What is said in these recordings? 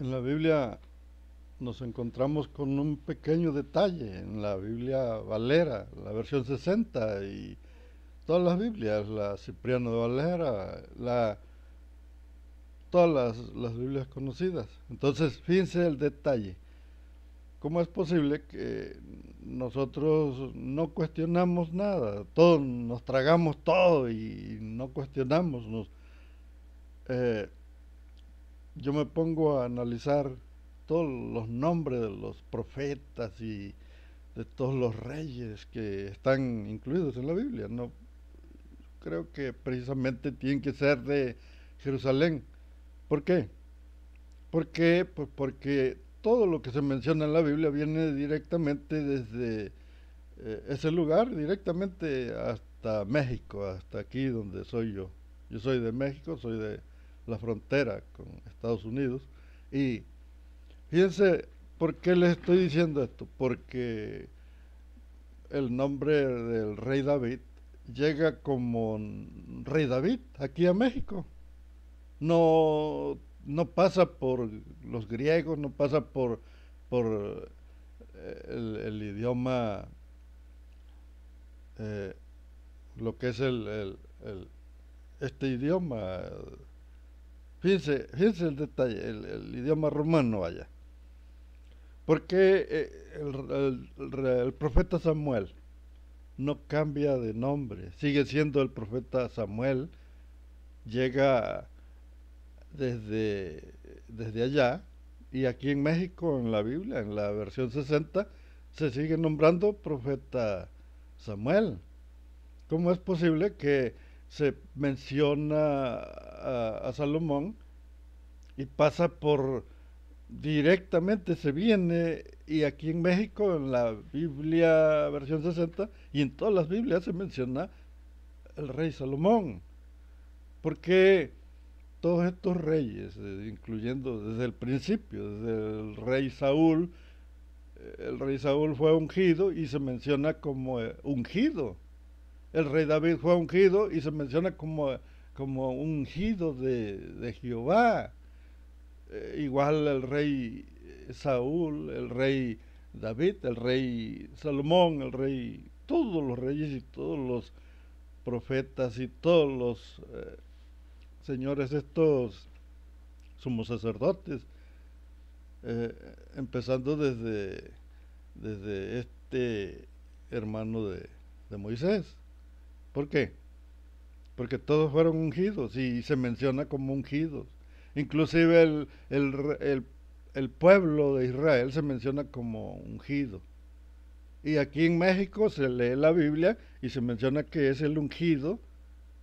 En la Biblia nos encontramos con un pequeño detalle en la Biblia Valera, la versión 60 y todas las Biblias, la Cipriano de Valera, todas las Biblias conocidas. Entonces, fíjense el detalle. ¿Cómo es posible que nosotros no cuestionamos nada? Todo, nos tragamos todo y no cuestionamos. Eh, yo me pongo a analizar todos los nombres de los profetas y de todos los reyes que están incluidos en la Biblia. No creo que precisamente tienen que ser de Jerusalén. ¿Por qué? ¿Por qué? Pues porque todo lo que se menciona en la Biblia viene directamente desde ese lugar, directamente hasta México, hasta aquí donde soy yo. Yo soy de México, soy de la frontera con Estados Unidos. Y fíjense, ¿por qué les estoy diciendo esto? Porque el nombre del rey David llega como rey David aquí a México. No, no pasa por los griegos, no pasa por el idioma, eh, lo que es este idioma. Fíjense el detalle, el idioma romano vaya. Porque el profeta Samuel no cambia de nombre, sigue siendo el profeta Samuel, llega desde allá, y aquí en México, en la Biblia, en la versión 60, se sigue nombrando profeta Samuel. ¿Cómo es posible que se menciona a Salomón y pasa por directamente, se viene, y aquí en México, en la Biblia versión 60, y en todas las Biblias se menciona el rey Salomón? ¿Por qué todos estos reyes, incluyendo desde el principio, desde el rey Saúl fue ungido y se menciona como ungido? El rey David fue ungido y se menciona como ungido de Jehová. Igual el rey Saúl, el rey David, el rey Salomón, todos los reyes y todos los profetas y todos los señores estos sumos sacerdotes, eh, empezando desde este hermano de Moisés. ¿Por qué? Porque todos fueron ungidos y se menciona como ungidos. Inclusive el pueblo de Israel se menciona como ungido. Y aquí en México se lee la Biblia y se menciona que es el ungido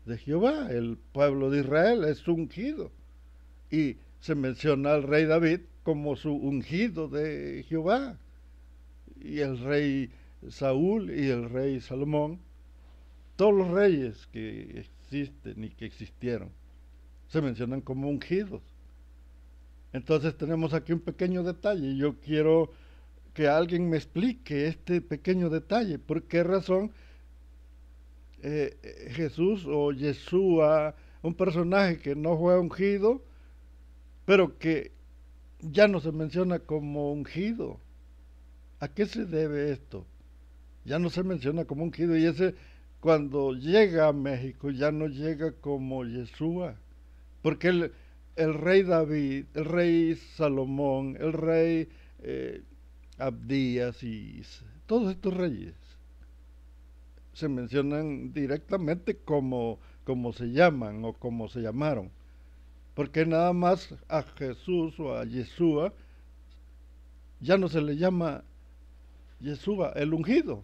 de Jehová. El pueblo de Israel es su ungido. Y se menciona al rey David como su ungido de Jehová. Y el rey Saúl y el rey Salomón, todos los reyes que existen y que existieron, se mencionan como ungidos. Entonces tenemos aquí un pequeño detalle. Yo quiero que alguien me explique este pequeño detalle. ¿Por qué razón Jesús o Yeshua, un personaje que no fue ungido, pero que ya no se menciona como ungido? ¿A qué se debe esto? Ya no se menciona como ungido, y ese, cuando llega a México, ya no llega como Yeshua. Porque el rey David, el rey Salomón, el rey eh, Abdías y todos estos reyes se mencionan directamente como se llaman o como se llamaron. Porque nada más a Jesús o a Yeshua ya no se le llama Yeshua, el ungido.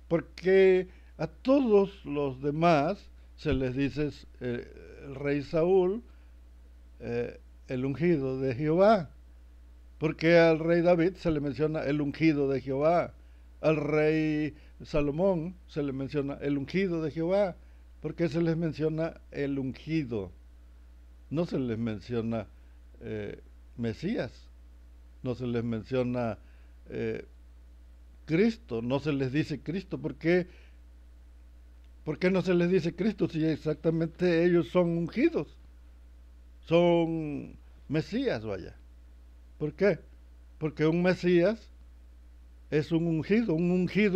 Porque a todos los demás se les dice el rey Saúl, el ungido de Jehová. Porque al rey David se le menciona el ungido de Jehová. Al rey Salomón se le menciona el ungido de Jehová. Porque se les menciona el ungido. No se les menciona eh, Mesías. No se les menciona eh, Cristo. No se les dice Cristo. ¿Por qué no se les dice Cristo si exactamente ellos son ungidos? Son Mesías, vaya. ¿Por qué? Porque un Mesías es un ungido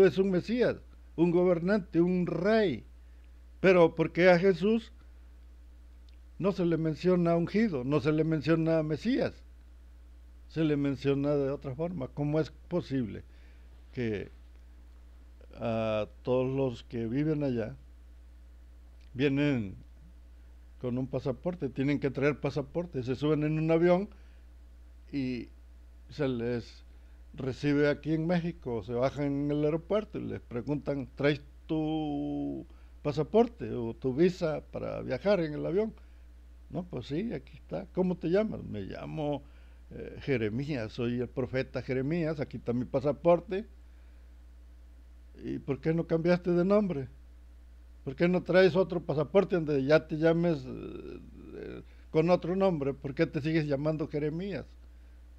es un Mesías, un gobernante, un rey. Pero ¿por qué a Jesús no se le menciona ungido, no se le menciona Mesías? Se le menciona de otra forma. ¿Cómo es posible que a todos los que viven allá vienen con un pasaporte, tienen que traer pasaporte, se suben en un avión y se les recibe aquí en México, se bajan en el aeropuerto y les preguntan, ¿traes tu pasaporte o tu visa para viajar en el avión? No, pues sí, aquí está. ¿Cómo te llamas? Me llamo Jeremías, soy el profeta Jeremías, aquí está mi pasaporte. ¿Y por qué no cambiaste de nombre? ¿Por qué no traes otro pasaporte donde ya te llames con otro nombre? ¿Por qué te sigues llamando Jeremías?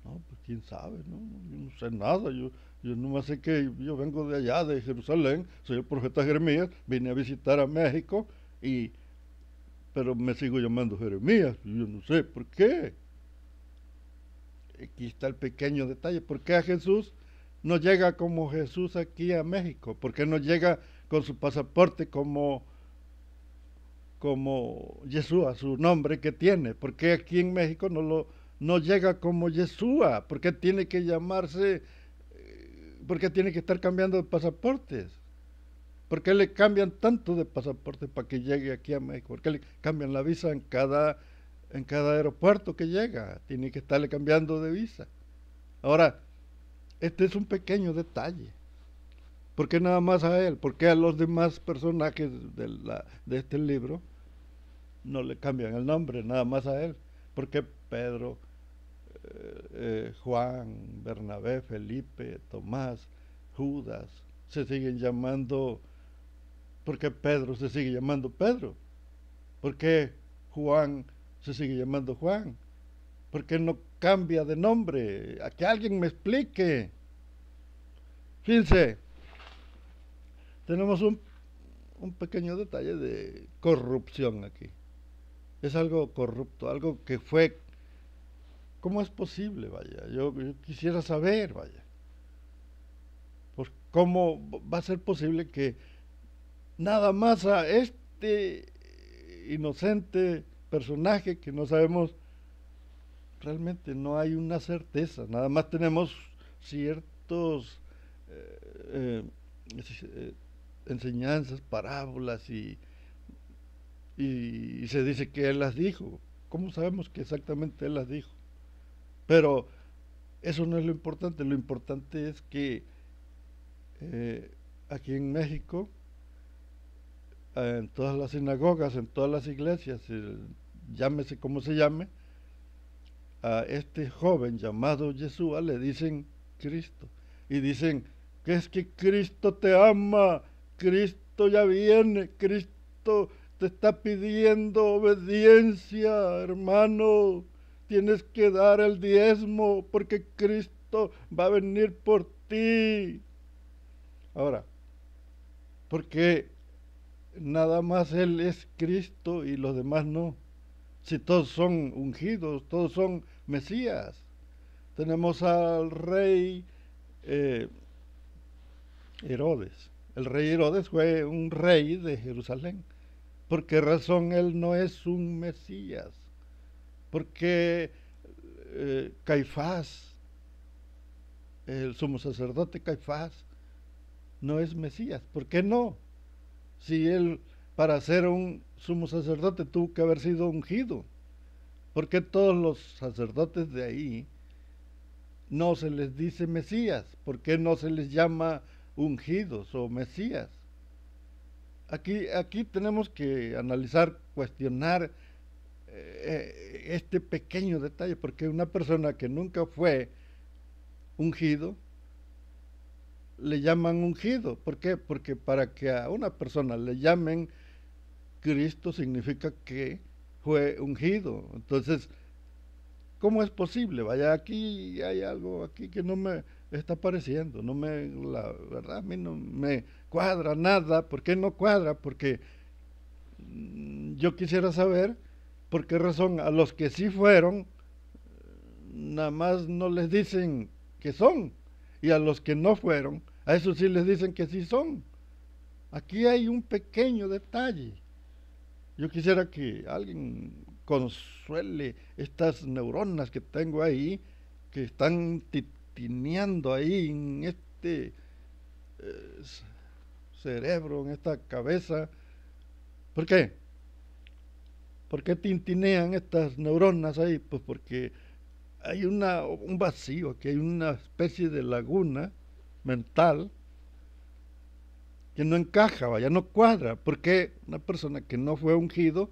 No, pues quién sabe, ¿no? Yo no sé nada, yo nomás sé que yo vengo de allá, de Jerusalén, soy el profeta Jeremías, vine a visitar a México, pero me sigo llamando Jeremías, y yo no sé por qué. Aquí está el pequeño detalle, ¿por qué a Jesús no llega como Jesús aquí a México? ¿Por qué no llega con su pasaporte como Yeshua, su nombre que tiene? ¿Por qué aquí en México no llega como Yeshua? ¿Por qué tiene que llamarse, por qué tiene que estar cambiando de pasaportes? ¿Por qué le cambian tanto de pasaporte para que llegue aquí a México? ¿Por qué le cambian la visa en cada aeropuerto que llega? Tiene que estarle cambiando de visa. Ahora, este es un pequeño detalle. ¿Por qué nada más a él? ¿Por qué a los demás personajes de este libro no le cambian el nombre? Nada más a él. ¿Por qué Pedro, Juan, Bernabé, Felipe, Tomás, Judas se siguen llamando? ¿Por qué Pedro se sigue llamando Pedro? ¿Por qué Juan se sigue llamando Juan? ¿Por qué no cambia de nombre? A que alguien me explique. Fíjense, tenemos un pequeño detalle de corrupción aquí. Es algo corrupto, algo que fue... ¿Cómo es posible? Vaya, yo quisiera saber, vaya. Pues, ¿cómo va a ser posible que nada más a este inocente personaje que no sabemos, realmente no hay una certeza, nada más tenemos ciertos eh, eh, enseñanzas, parábolas y se dice que él las dijo? ¿Cómo sabemos que exactamente él las dijo? Pero eso no es lo importante es que aquí en México, en todas las sinagogas, en todas las iglesias, llámese como se llame, a este joven llamado Yeshua le dicen Cristo. Y dicen que es que Cristo te ama, Cristo ya viene, Cristo te está pidiendo obediencia, hermano. Tienes que dar el diezmo porque Cristo va a venir por ti. Ahora, ¿por qué nada más Él es Cristo y los demás no? Si todos son ungidos, todos son Mesías. Tenemos al rey Herodes. El rey Herodes fue un rey de Jerusalén. ¿Por qué razón él no es un Mesías? Porque Caifás, el sumo sacerdote Caifás, no es Mesías. ¿Por qué no? Si él, para ser un sumo sacerdote, tuvo que haber sido ungido. ¿Por qué todos los sacerdotes de ahí no se les dice Mesías? ¿Por qué no se les llama ungidos o Mesías? Aquí tenemos que analizar, cuestionar este pequeño detalle, porque una persona que nunca fue ungido, le llaman ungido. ¿Por qué? Porque para que a una persona le llamen Cristo significa que fue ungido. Entonces, ¿cómo es posible? Vaya, aquí hay algo aquí que no me está pareciendo, la verdad, a mí no me cuadra nada. ¿Por qué no cuadra? Porque yo quisiera saber por qué razón a los que sí fueron nada más no les dicen que son, y a los que no fueron, a esos sí les dicen que sí son. Aquí hay un pequeño detalle. Yo quisiera que alguien consuele estas neuronas que tengo ahí, que están titineando ahí en este eh, cerebro, en esta cabeza. ¿Por qué? ¿Por qué tintinean estas neuronas ahí? Pues porque hay un vacío, que hay una especie de laguna mental que no encaja, vaya, no cuadra. Porque una persona que no fue ungido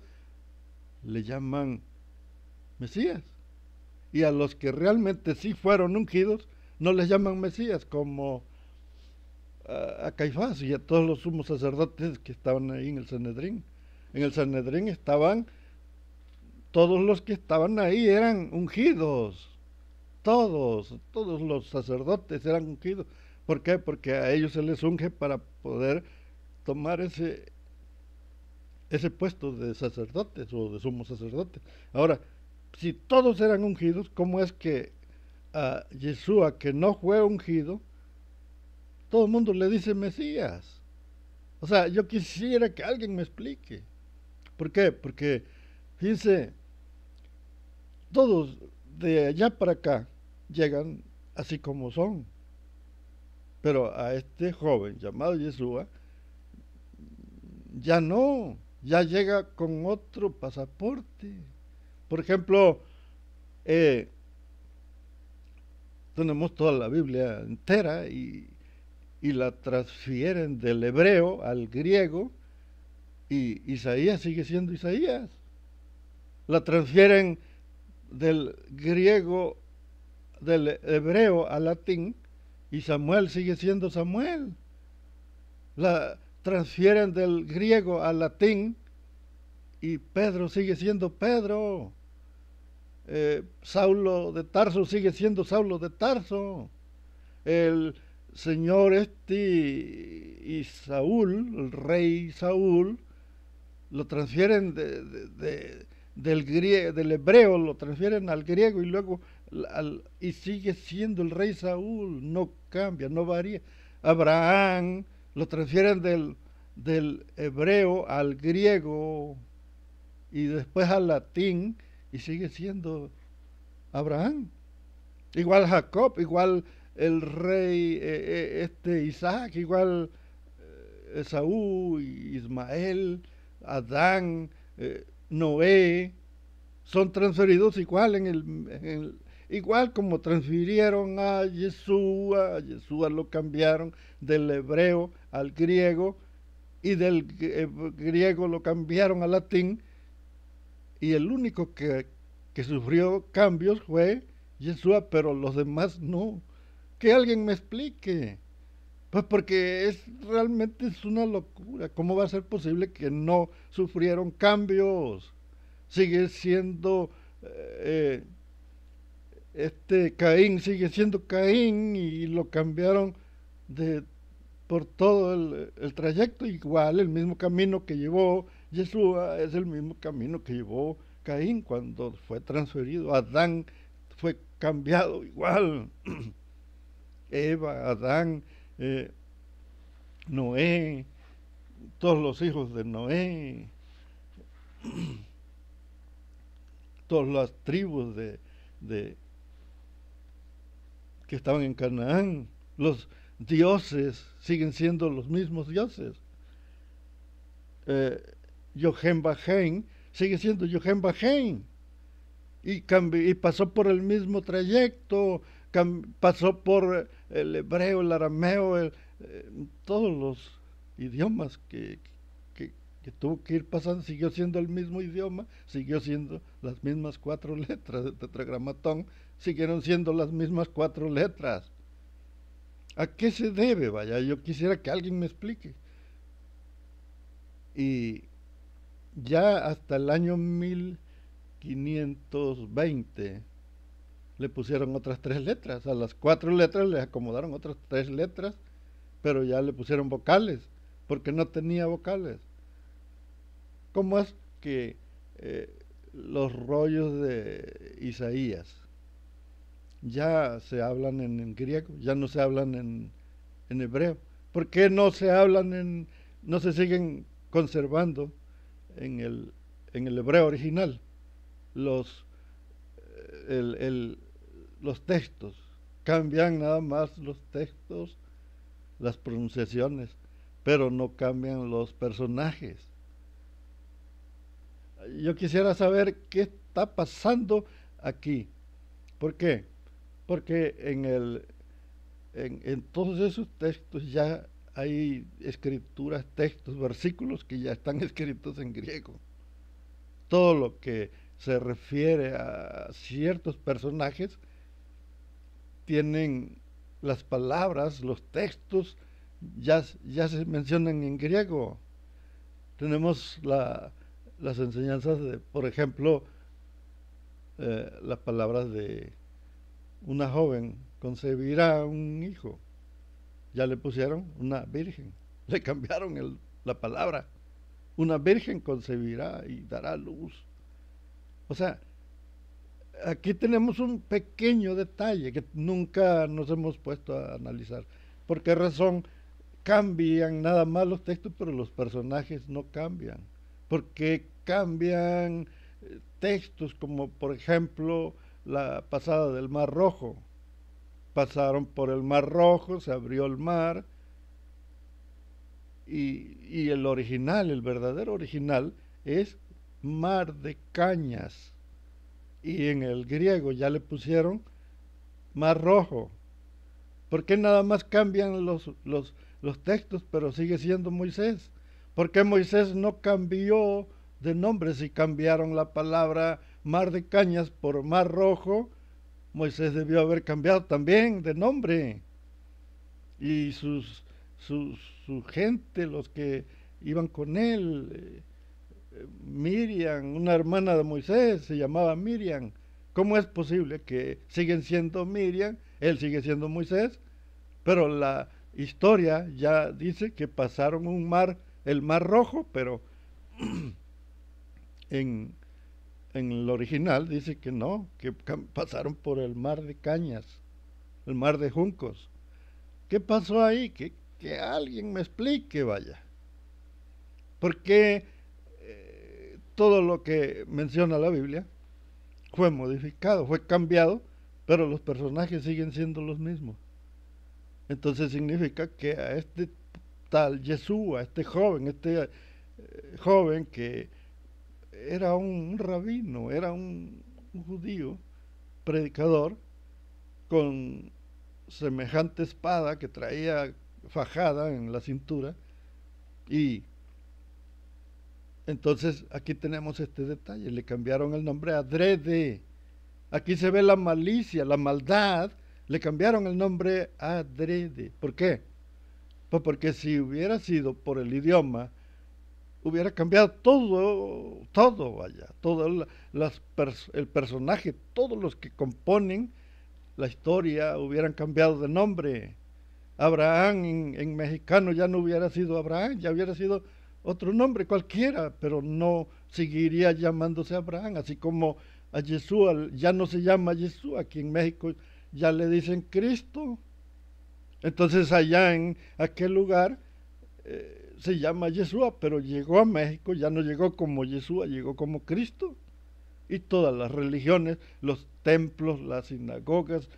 le llaman Mesías. Y a los que realmente sí fueron ungidos no les llaman Mesías, como a Caifás y a todos los sumos sacerdotes que estaban ahí en el Sanedrín. En el Sanedrín estaban, todos los que estaban ahí eran ungidos. Todos los sacerdotes eran ungidos. ¿Por qué? Porque a ellos se les unge para poder tomar ese puesto de sacerdotes o de sumo sacerdote. Ahora, si todos eran ungidos, ¿cómo es que a Yeshua, que no fue ungido, todo el mundo le dice Mesías? O sea, yo quisiera que alguien me explique. ¿Por qué? Porque, fíjense, todos de allá para acá llegan así como son. Pero a este joven llamado Yeshua, ya no, ya llega con otro pasaporte. Por ejemplo, eh, tenemos toda la Biblia entera y la transfieren del hebreo al griego y Isaías sigue siendo Isaías. La transfieren del griego, del hebreo al latín y Samuel sigue siendo Samuel. La transfieren del griego al latín y Pedro sigue siendo Pedro. Saulo de Tarso sigue siendo Saulo de Tarso. El señor y Saúl, el rey Saúl, lo transfieren del hebreo, lo transfieren al griego y luego y sigue siendo el rey Saúl, no cambia, no varía. Abraham lo transfieren del hebreo al griego y después al latín y sigue siendo Abraham. Igual Jacob, igual el rey Isaac, igual Esaú, Ismael, Adán, Noé, son transferidos igual igual como transfirieron a Yeshua lo cambiaron del hebreo al griego y del griego lo cambiaron al latín y el único que sufrió cambios fue Yeshua, pero los demás no. Que alguien me explique. Pues porque realmente es una locura. ¿Cómo va a ser posible que no sufrieron cambios? Sigue siendo Caín, sigue siendo Caín y lo cambiaron por todo el trayecto. Igual, el mismo camino que llevó Yeshua es el mismo camino que llevó Caín cuando fue transferido. Adán fue cambiado igual. Eva, Adán, Noé, todos los hijos de Noé, todas las tribus que estaban en Canaán, los dioses siguen siendo los mismos dioses. Yohem Bahem sigue siendo Yohem Bahem y pasó por el mismo trayecto, pasó por el hebreo, el arameo, todos los idiomas que tuvo que ir pasando, siguió siendo el mismo idioma, siguió siendo las mismas 4 letras de tetragramatón, siguieron siendo las mismas 4 letras. ¿A qué se debe? Vaya, yo quisiera que alguien me explique. Y ya hasta el año 1520 le pusieron otras 3 letras, a las 4 letras le acomodaron otras 3 letras, pero ya le pusieron vocales, porque no tenía vocales. ¿Cómo es que los rollos de Isaías ya se hablan en griego, ya no se hablan en hebreo. ¿Por qué no se hablan no se siguen conservando en en el hebreo original los, el, el, los textos? Cambian nada más los textos, las pronunciaciones, pero no cambian los personajes. Yo quisiera saber qué está pasando aquí. ¿Por qué? Porque en todos esos textos ya hay escrituras, textos, versículos que ya están escritos en griego. Todo lo que se refiere a ciertos personajes tienen las palabras, los textos, ya se mencionan en griego. Tenemos las enseñanzas de, por ejemplo, las palabras de una joven concebirá un hijo. Ya le pusieron una virgen. Le cambiaron la palabra. Una virgen concebirá y dará luz. O sea, aquí tenemos un pequeño detalle que nunca nos hemos puesto a analizar. ¿Por qué razón cambian nada más los textos, pero los personajes no cambian? Porque cambian textos como, por ejemplo, la pasada del Mar Rojo. Pasaron por el Mar Rojo, se abrió el mar, y el original, el verdadero original, es mar de cañas. Y en el griego ya le pusieron Mar Rojo. ¿Por qué nada más cambian los textos, pero sigue siendo Moisés? ¿Por qué Moisés no cambió de nombre si cambiaron la palabra Mar de Cañas por Mar Rojo? Moisés debió haber cambiado también de nombre. Y su gente, los que iban con él, Miriam, una hermana de Moisés, se llamaba Miriam. ¿Cómo es posible que siguen siendo Miriam, él sigue siendo Moisés, pero la historia ya dice que pasaron el Mar Rojo, pero en, en el original dice que no, que pasaron por el Mar de Cañas, el Mar de Juncos? ¿Qué pasó ahí? Que alguien me explique, vaya. Porque todo lo que menciona la Biblia fue modificado, fue cambiado, pero los personajes siguen siendo los mismos. Entonces significa que a este tal Yeshua, este joven que era un rabino, era un judío, predicador, con semejante espada que traía fajada en la cintura, y entonces aquí tenemos este detalle, le cambiaron el nombre adrede. Aquí se ve la malicia, la maldad, le cambiaron el nombre adrede. ¿Por qué? Pues porque si hubiera sido por el idioma, hubiera cambiado todo, vaya, el personaje, todos los que componen la historia hubieran cambiado de nombre. Abraham en mexicano ya no hubiera sido Abraham, ya hubiera sido otro nombre cualquiera, pero no seguiría llamándose Abraham, así como a Yeshua ya no se llama Yeshua, aquí en México ya le dicen Cristo. Entonces allá en aquel lugar se llama Yeshua, pero llegó a México, ya no llegó como Yeshua, llegó como Cristo. Y todas las religiones, los templos, las sinagogas,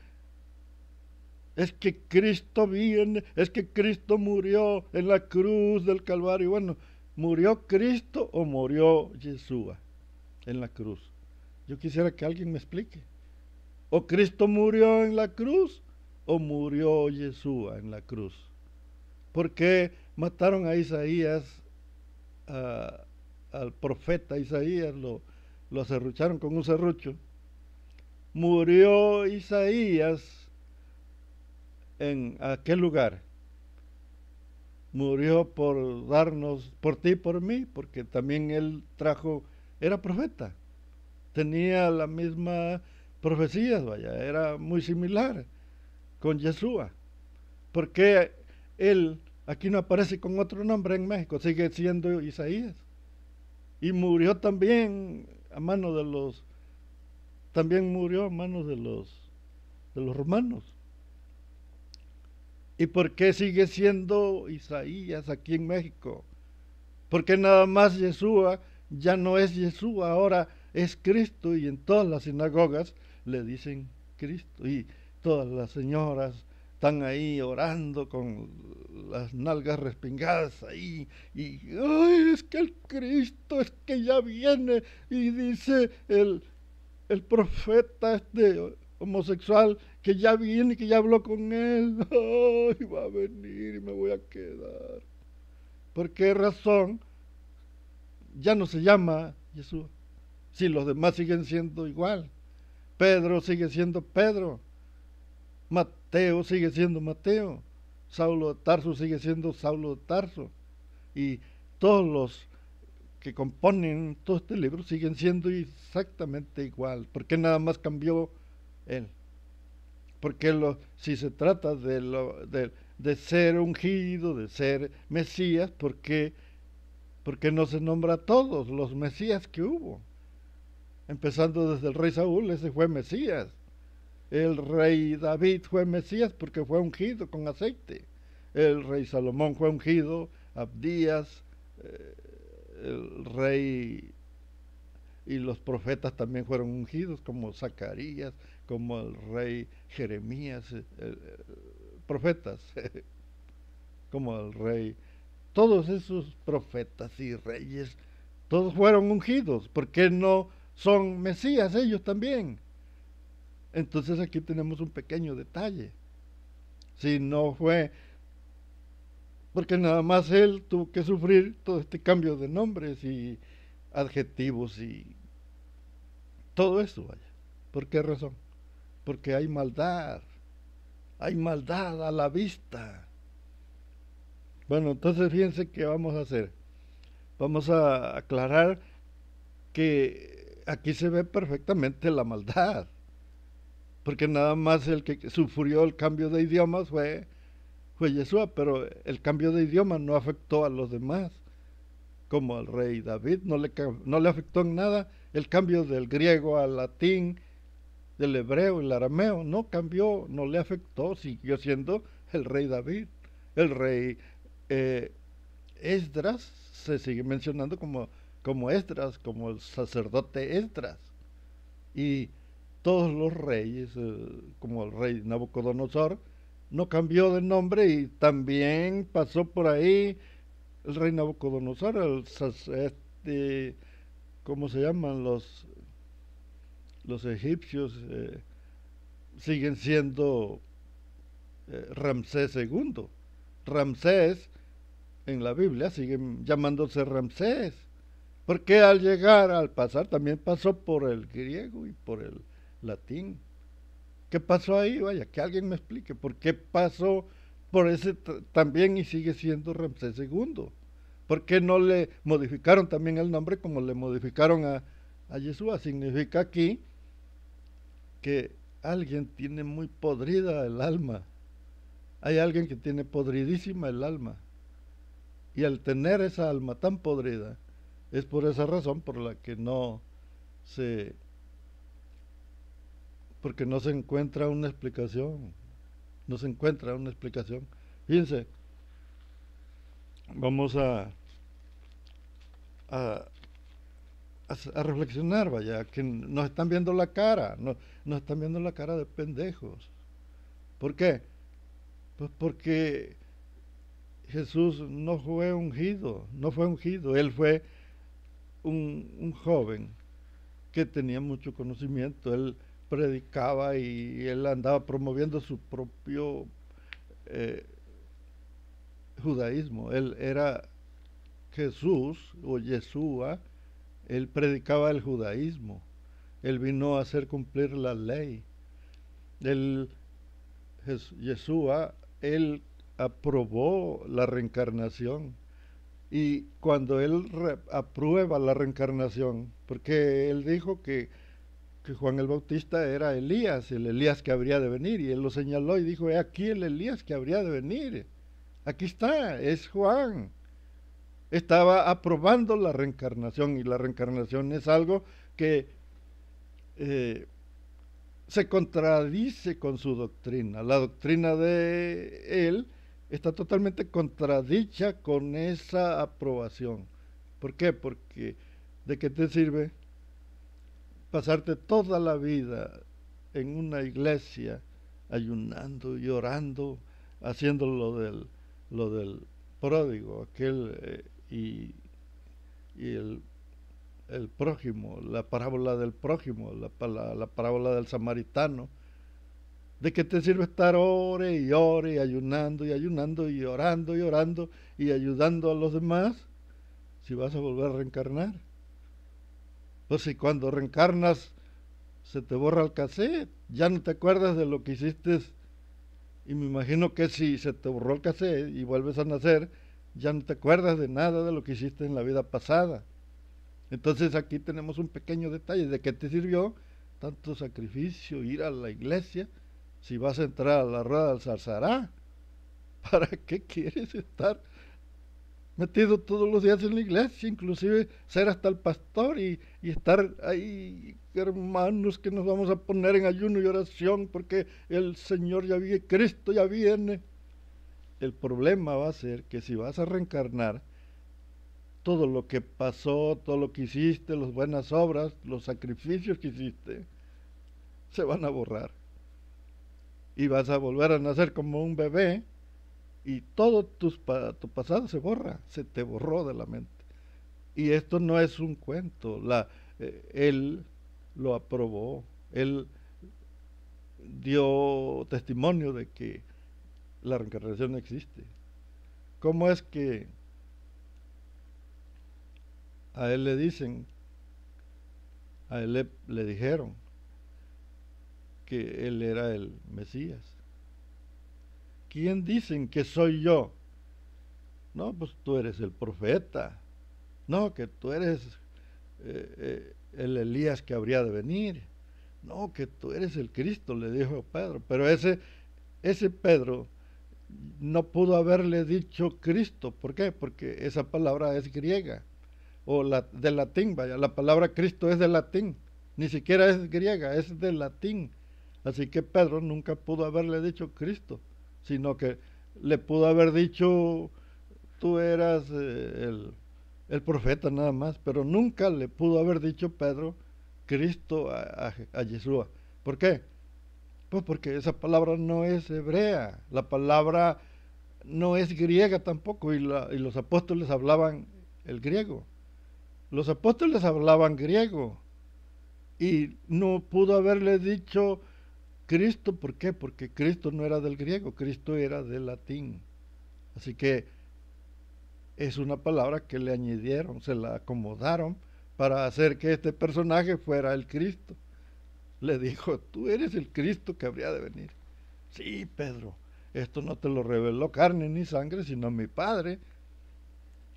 es que Cristo viene, es que Cristo murió en la cruz del Calvario. Bueno, ¿murió Cristo o murió Yeshua en la cruz? Yo quisiera que alguien me explique. ¿O Cristo murió en la cruz o murió Yeshua en la cruz? ¿Por qué mataron a Isaías, al profeta Isaías, lo acerrucharon con un serrucho? Murió Isaías en aquel lugar. Murió por darnos, por ti y por mí, porque también él era profeta. Tenía la misma profecía, vaya, era muy similar con Yeshua. ¿Por qué él aquí no aparece con otro nombre en México? Sigue siendo Isaías. Y murió también a manos de los de los romanos. ¿Y por qué sigue siendo Isaías aquí en México? Porque nada más Yeshua ya no es Yeshua, ahora es Cristo, y en todas las sinagogas le dicen Cristo, y todas las señoras están ahí orando con las nalgas respingadas ahí, y ay, es que el Cristo es que ya viene, y dice el profeta homosexual que ya viene, que ya habló con él, ay, va a venir y me voy a quedar. ¿Por qué razón ya no se llama Jesús? Si los demás siguen siendo igual. Pedro sigue siendo Pedro. Mateo sigue siendo Mateo. Saulo de Tarso sigue siendo Saulo de Tarso. Y todos los que componen todo este libro siguen siendo exactamente igual. ¿Por qué nada más cambió él? Porque si se trata de ser ungido, de ser Mesías, ¿por qué no se nombra a todos los Mesías que hubo? Empezando desde el rey Saúl, ese fue Mesías. El rey David fue Mesías porque fue ungido con aceite. El rey Salomón fue ungido, Abdías, el rey y los profetas también fueron ungidos, como Zacarías, como el rey Jeremías, profetas, como el rey. Todos esos profetas y reyes, todos fueron ungidos. ¿Por qué no son Mesías ellos también? Entonces aquí tenemos un pequeño detalle. Si no fue porque nada más él tuvo que sufrir todo este cambio de nombres y adjetivos y todo eso, vaya. ¿Por qué razón? Porque hay maldad a la vista. Bueno, entonces fíjense qué vamos a hacer. Vamos a aclarar que aquí se ve perfectamente la maldad, porque nada más el que sufrió el cambio de idiomas fue Yeshua, pero el cambio de idioma no afectó a los demás, como al rey David, no le afectó en nada el cambio del griego al latín, del hebreo y el arameo, no cambió, no le afectó, siguió siendo el rey David. El rey Esdras se sigue mencionando como Esdras, como el sacerdote Esdras. Y todos los reyes, como el rey Nabucodonosor, no cambió de nombre, y también pasó por ahí el rey Nabucodonosor, ¿cómo se llaman los egipcios? Siguen siendo Ramsés II. Ramsés en la Biblia siguen llamándose Ramsés, porque al pasar, también pasó por el griego y por el latín. ¿Qué pasó ahí? Vaya, que alguien me explique por qué pasó por ese también y sigue siendo Ramsés II. ¿Por qué no le modificaron también el nombre como le modificaron a Yeshua? Significa aquí que alguien tiene muy podrida el alma. Hay alguien que tiene podridísima el alma. Y al tener esa alma tan podrida, es por esa razón por la que porque no se encuentra una explicación. No se encuentra una explicación. Fíjense, vamos a, a reflexionar, vaya, que nos están viendo la cara, nos están viendo la cara de pendejos. ¿Por qué? Pues porque Jesús no fue ungido, él fue un joven que tenía mucho conocimiento, él predicaba y él andaba promoviendo su propio judaísmo. Él era Jesús o Yeshua, él predicaba el judaísmo, él vino a hacer cumplir la ley. Yeshua, él aprobó la reencarnación. Y cuando él aprueba la reencarnación, porque él dijo que Juan el Bautista era Elías, el Elías que habría de venir, y él lo señaló y dijo, aquí el Elías que habría de venir, aquí está, es Juan. Estaba aprobando la reencarnación, y la reencarnación es algo que se contradice con su doctrina. La doctrina de él está totalmente contradicha con esa aprobación. ¿Por qué? Porque ¿de qué te sirve pasarte toda la vida en una iglesia ayunando y orando, haciendo lo del pródigo, aquel y el prójimo, la parábola del prójimo, la parábola del samaritano? ¿De qué te sirve estar ore y ore y ayunando y orando y ayudando a los demás si vas a volver a reencarnar? Pues si cuando reencarnas se te borra el cassette, ya no te acuerdas de lo que hiciste, y me imagino que si se te borró el cassette y vuelves a nacer, ya no te acuerdas de nada de lo que hiciste en la vida pasada. Entonces aquí tenemos un pequeño detalle. ¿De qué te sirvió tanto sacrificio, ir a la iglesia, si vas a entrar a la rueda del zarzará? ¿Para qué quieres estar metido todos los días en la iglesia, inclusive ser hasta el pastor y estar ahí, hermanos, que nos vamos a poner en ayuno y oración porque el Señor ya viene, Cristo ya viene? El problema va a ser que si vas a reencarnar, todo lo que pasó, todo lo que hiciste, las buenas obras, los sacrificios que hiciste, se van a borrar. Y vas a volver a nacer como un bebé y todo tu pasado se borra, se te borró de la mente. Y esto no es un cuento, él lo aprobó, él dio testimonio de que la reencarnación existe. ¿Cómo es que a él le dicen, a él le dijeron que él era el Mesías? ¿Quién dicen que soy yo? No, pues tú eres el profeta. No, que tú eres el Elías que habría de venir. No, que tú eres el Cristo, le dijo Pedro. Pero ese Pedro no pudo haberle dicho Cristo. ¿Por qué? Porque esa palabra es griega, o de latín, vaya. La palabra Cristo es de latín, ni siquiera es griega, es de latín. Así que Pedro nunca pudo haberle dicho Cristo, sino que le pudo haber dicho, tú eras el profeta nada más, pero nunca le pudo haber dicho Pedro Cristo a Yeshua. ¿Por qué? Pues porque esa palabra no es hebrea, la palabra no es griega tampoco, y los apóstoles hablaban el griego. Los apóstoles hablaban griego y no pudo haberle dicho Cristo. ¿Por qué? Porque Cristo no era del griego, Cristo era del latín. Así que es una palabra que le añadieron, se la acomodaron para hacer que este personaje fuera el Cristo. Le dijo, tú eres el Cristo que habría de venir. Sí, Pedro, esto no te lo reveló carne ni sangre, sino mi Padre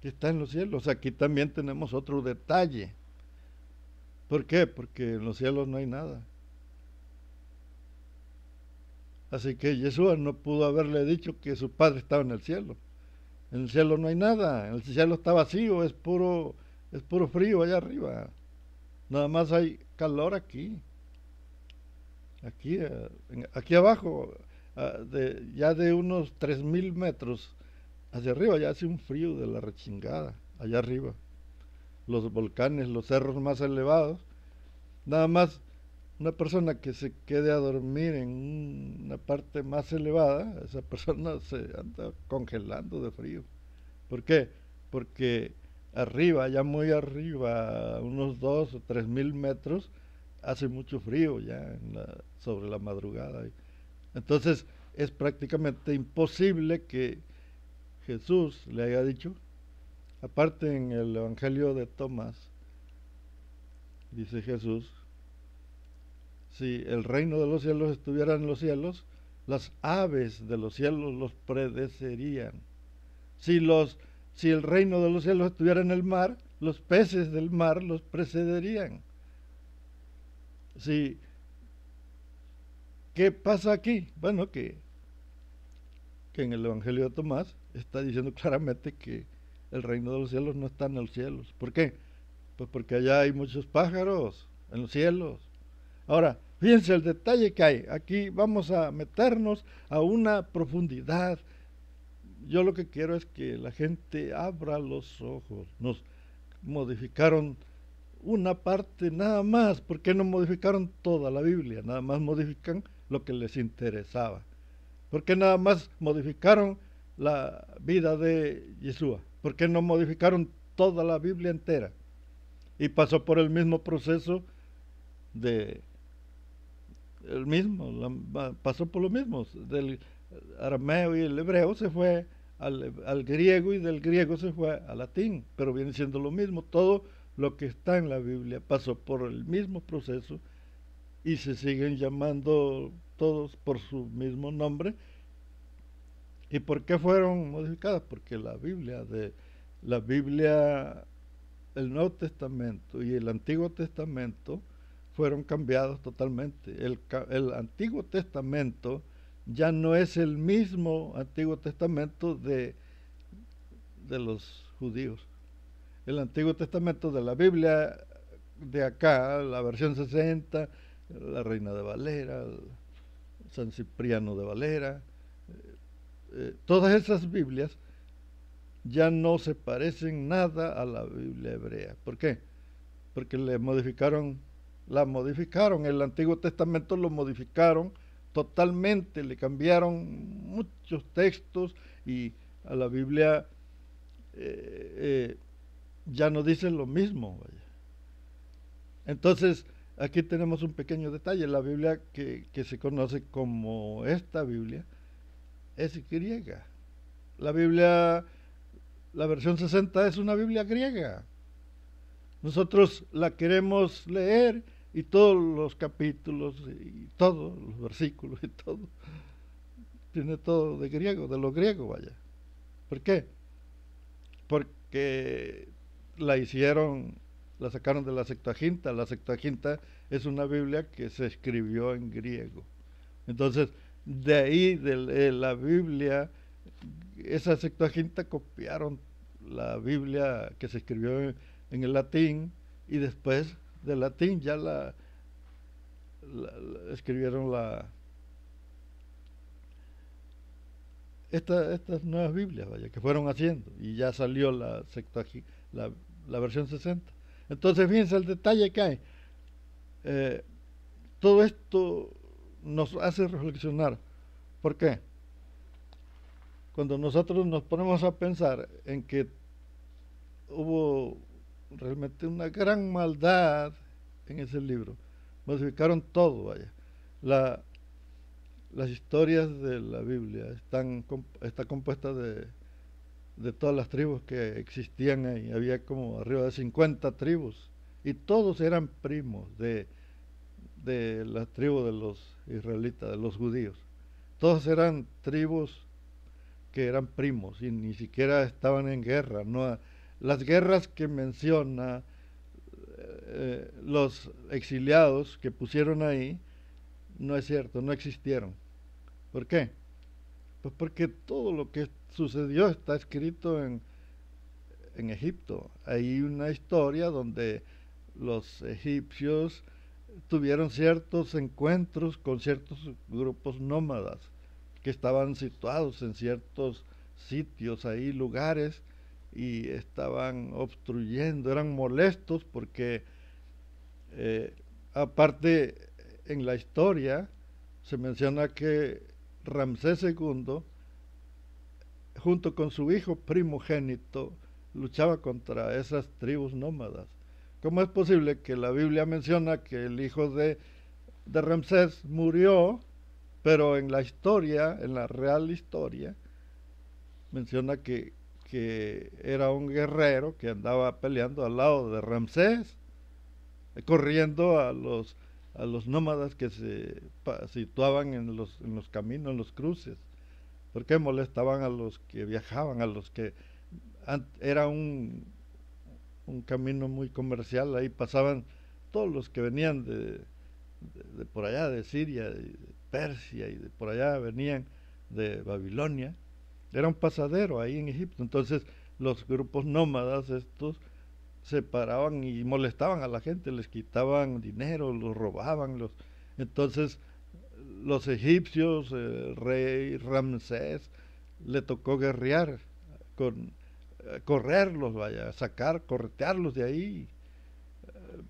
que está en los cielos. Aquí también tenemos otro detalle. ¿Por qué? Porque en los cielos no hay nada. Así que Yeshua no pudo haberle dicho que su Padre estaba en el cielo. En el cielo no hay nada, en el cielo está vacío, es puro frío allá arriba. Nada más hay calor aquí. Aquí abajo, ya de unos 3000 metros hacia arriba, ya hace un frío de la rechingada, allá arriba. Los volcanes, los cerros más elevados, nada más una persona que se quede a dormir en una parte más elevada, esa persona se anda congelando de frío. ¿Por qué? Porque arriba, ya muy arriba, unos 2 o 3000 metros, hace mucho frío ya sobre la madrugada. Entonces es prácticamente imposible que Jesús le haya dicho. Aparte, en el Evangelio de Tomás dice Jesús, si el reino de los cielos estuviera en los cielos, las aves de los cielos los predecerían. Si el reino de los cielos estuviera en el mar, los peces del mar los precederían. ¿Qué pasa aquí? Bueno, que en el Evangelio de Tomás está diciendo claramente que el reino de los cielos no está en los cielos. ¿Por qué? Pues porque allá hay muchos pájaros en los cielos. Ahora, Fíjense el detalle que hay. Aquí vamos a meternos a una profundidad. Yo lo que quiero es que la gente abra los ojos. Nos modificaron una parte nada más. ¿Por qué no modificaron toda la Biblia? Nada más modifican lo que les interesaba. ¿Por qué nada más modificaron la vida de Yeshua? ¿Por qué no modificaron toda la Biblia entera? Y pasó por el mismo proceso de pasó por lo mismo, del arameo y el hebreo se fue al griego y del griego se fue al latín, pero viene siendo lo mismo. Todo lo que está en la Biblia pasó por el mismo proceso y se siguen llamando todos por su mismo nombre. ¿Y por qué fueron modificadas? Porque la Biblia, el Nuevo Testamento y el Antiguo Testamento fueron cambiados totalmente. El Antiguo Testamento ya no es el mismo Antiguo Testamento de los judíos. El Antiguo Testamento de la Biblia de acá, la versión 60, la Reina de Valera, San Cipriano de Valera, todas esas Biblias ya no se parecen nada a la Biblia hebrea. ¿Por qué? Porque la modificaron, el Antiguo Testamento lo modificaron totalmente, le cambiaron muchos textos y a la Biblia ya no dice lo mismo. Vaya. Entonces, aquí tenemos un pequeño detalle, la Biblia que se conoce como esta Biblia es griega. La Biblia, la versión 60 es una Biblia griega. Nosotros la queremos leer y todos los capítulos y todos los versículos y todo, tiene todo de griego, de lo griego, vaya. ¿Por qué? Porque la sacaron de la Septuaginta. La Septuaginta es una Biblia que se escribió en griego. Entonces, de ahí, de la Biblia, esa Septuaginta copiaron la Biblia que se escribió en el latín y después del latín ya escribieron estas nuevas Biblias, vaya, que fueron haciendo y ya salió la versión 60. Entonces, fíjense el detalle que hay. Todo esto nos hace reflexionar. ¿Por qué? Cuando nosotros nos ponemos a pensar en que hubo realmente una gran maldad en ese libro, modificaron todo, vaya. Las historias de la Biblia está compuesta de todas las tribus que existían ahí. Había como arriba de 50 tribus y todos eran primos de la tribu de los israelitas, de los judíos. Todos eran tribus que eran primos y ni siquiera estaban en guerra. No, las guerras que menciona los exiliados que pusieron ahí, no es cierto, no existieron. ¿Por qué? Pues porque todo lo que sucedió está escrito en Egipto. Hay una historia donde los egipcios tuvieron ciertos encuentros con ciertos grupos nómadas que estaban situados en ciertos sitios ahí, lugares, y estaban obstruyendo, eran molestos porque aparte en la historia se menciona que Ramsés II, junto con su hijo primogénito, luchaba contra esas tribus nómadas. ¿Cómo es posible que la Biblia menciona que el hijo de Ramsés murió, pero en la historia, en la real historia, menciona que era un guerrero que andaba peleando al lado de Ramsés, corriendo a los nómadas que se situaban en los caminos, en los cruces, porque molestaban a los que viajaban, a los que era un camino muy comercial, ahí pasaban todos los que venían de por allá, de Siria, de Persia y de por allá venían de Babilonia. Era un pasadero ahí en Egipto. Entonces los grupos nómadas estos se paraban y molestaban a la gente, les quitaban dinero, los robaban, Entonces, los egipcios, el rey Ramsés, le tocó guerrear, con, correrlos, vaya, sacar, corretearlos de ahí.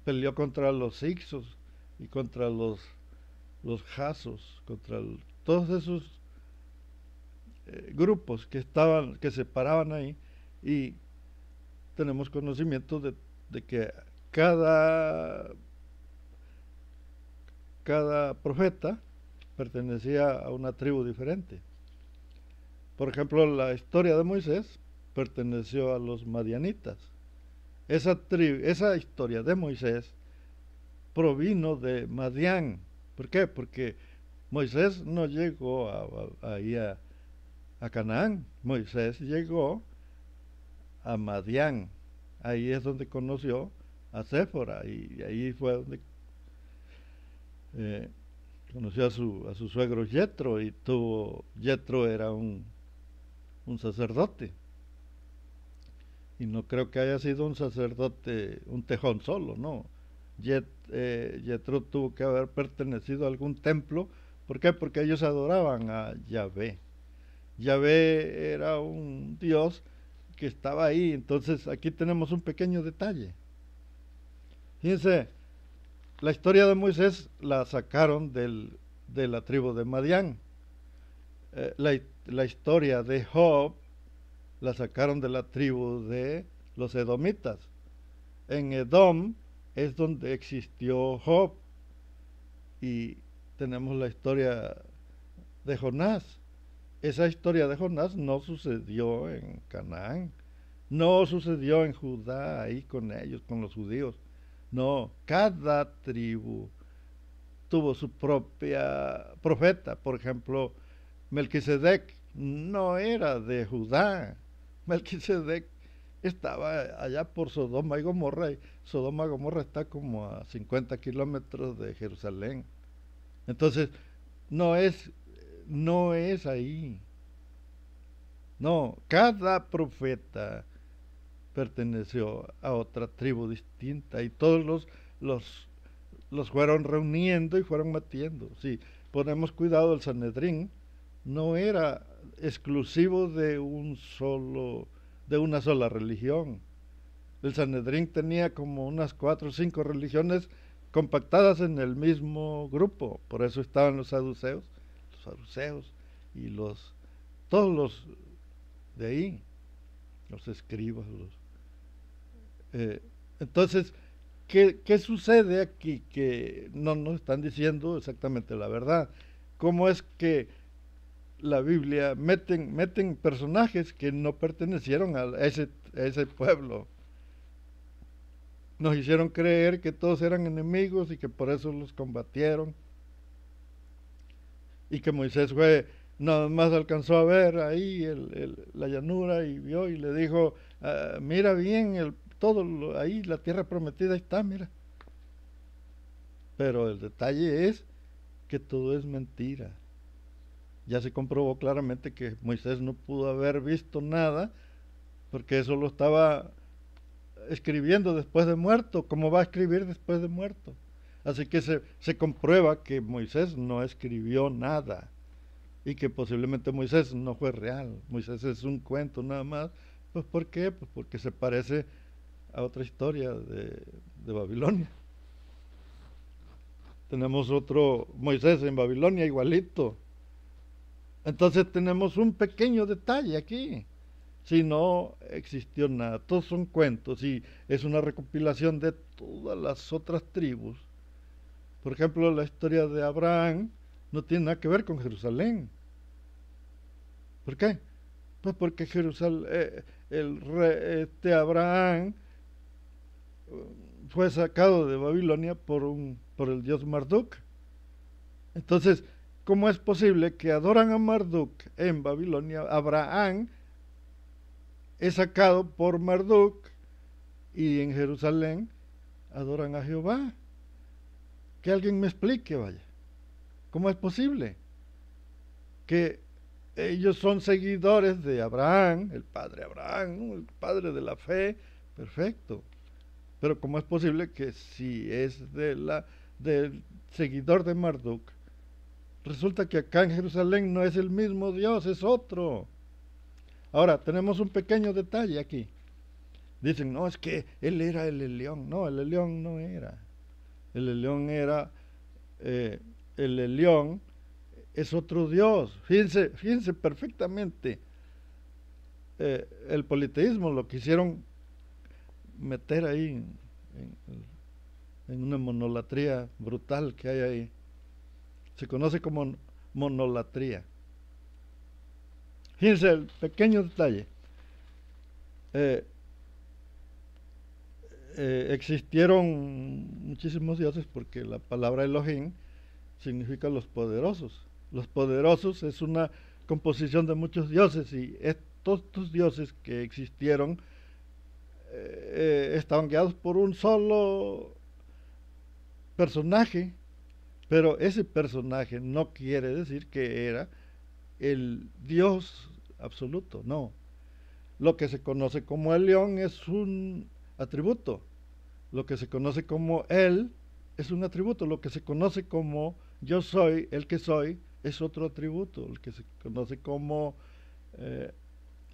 Peleó contra los Hicsos y contra los Jasos, contra todos esos grupos que estaban, que se paraban ahí, y tenemos conocimiento de que cada, cada profeta pertenecía a una tribu diferente. Por ejemplo, la historia de Moisés perteneció a los madianitas. Esa historia de Moisés provino de Madián. ¿Por qué? Porque Moisés no llegó ahí a Canaán. Moisés llegó a Madián. Ahí es donde conoció a Séfora, y ahí fue donde eh, conoció a su suegro Yetro, y Yetro era un sacerdote. Y no creo que haya sido un sacerdote, un tejón solo, no. Yetro tuvo que haber pertenecido a algún templo. ¿Por qué? Porque ellos adoraban a Yahvé. Yahvé era un dios que estaba ahí. Entonces aquí tenemos un pequeño detalle. Fíjense, la historia de Moisés la sacaron de la tribu de Madián. La historia de Job la sacaron de la tribu de los edomitas. En Edom es donde existió Job, y tenemos la historia de Jonás. Esa historia de Jonás no sucedió en Canaán, no sucedió en Judá, ahí con ellos, con los judíos. No, cada tribu tuvo su propia profeta. Por ejemplo, Melquisedec no era de Judá. Melquisedec estaba allá por Sodoma y Gomorra, y Sodoma y Gomorra está como a 50 kilómetros de Jerusalén. Entonces, no es, no es ahí. No, cada profeta perteneció a otra tribu distinta, y todos los fueron reuniendo y fueron metiendo. Si ponemos cuidado, el Sanedrín no era exclusivo de de una sola religión. El Sanedrín tenía como unas 4 o 5 religiones compactadas en el mismo grupo. Por eso estaban los saduceos y todos los de ahí, los escribas. Entonces, ¿qué sucede aquí? Que no nos están diciendo exactamente la verdad. ¿Cómo es que la Biblia meten personajes que no pertenecieron a ese pueblo? Nos hicieron creer que todos eran enemigos y que por eso los combatieron, y que Moisés nada más alcanzó a ver ahí la llanura, y vio y le dijo, mira bien, ahí la tierra prometida está, mira. Pero el detalle es que todo es mentira. Ya se comprobó claramente que Moisés no pudo haber visto nada, porque eso lo estaba escribiendo después de muerto. ¿Cómo va a escribir después de muerto? Así que se comprueba que Moisés no escribió nada, y que posiblemente Moisés no fue real. Moisés es un cuento nada más. Pues ¿por qué? Pues porque se parece a otra historia de Babilonia. Tenemos otro Moisés en Babilonia igualito. Entonces tenemos un pequeño detalle aquí. Si no existió nada, todos son cuentos, y es una recopilación de todas las otras tribus. Por ejemplo, la historia de Abraham no tiene nada que ver con Jerusalén. ¿Por qué? Pues porque Abraham fue sacado de Babilonia por el dios Marduk. Entonces, ¿cómo es posible que adoran a Marduk en Babilonia? Abraham es sacado por Marduk, y en Jerusalén adoran a Jehová. Que alguien me explique, vaya. ¿Cómo es posible que ellos son seguidores de Abraham, el padre Abraham, ¿no? El padre de la fe? Perfecto. Pero ¿cómo es posible que si es del seguidor de Marduk, resulta que acá en Jerusalén no es el mismo Dios, es otro. Ahora, tenemos un pequeño detalle aquí. Dicen, no, es que él era el Elión. No, el Elión no era. El Elión era, el Elión es otro Dios. Fíjense perfectamente. El politeísmo lo quisieron meter ahí en una monolatría brutal que hay ahí. Se conoce como monolatría. Fíjense el pequeño detalle. Existieron muchísimos dioses porque la palabra Elohim significa los poderosos. Los poderosos es una composición de muchos dioses y estos dioses que existieron estaban guiados por un solo personaje, pero ese personaje no quiere decir que era el Dios absoluto, no. Lo que se conoce como el león es un atributo, lo que se conoce como él es un atributo, lo que se conoce como yo soy, el que soy, es otro atributo, el que se conoce como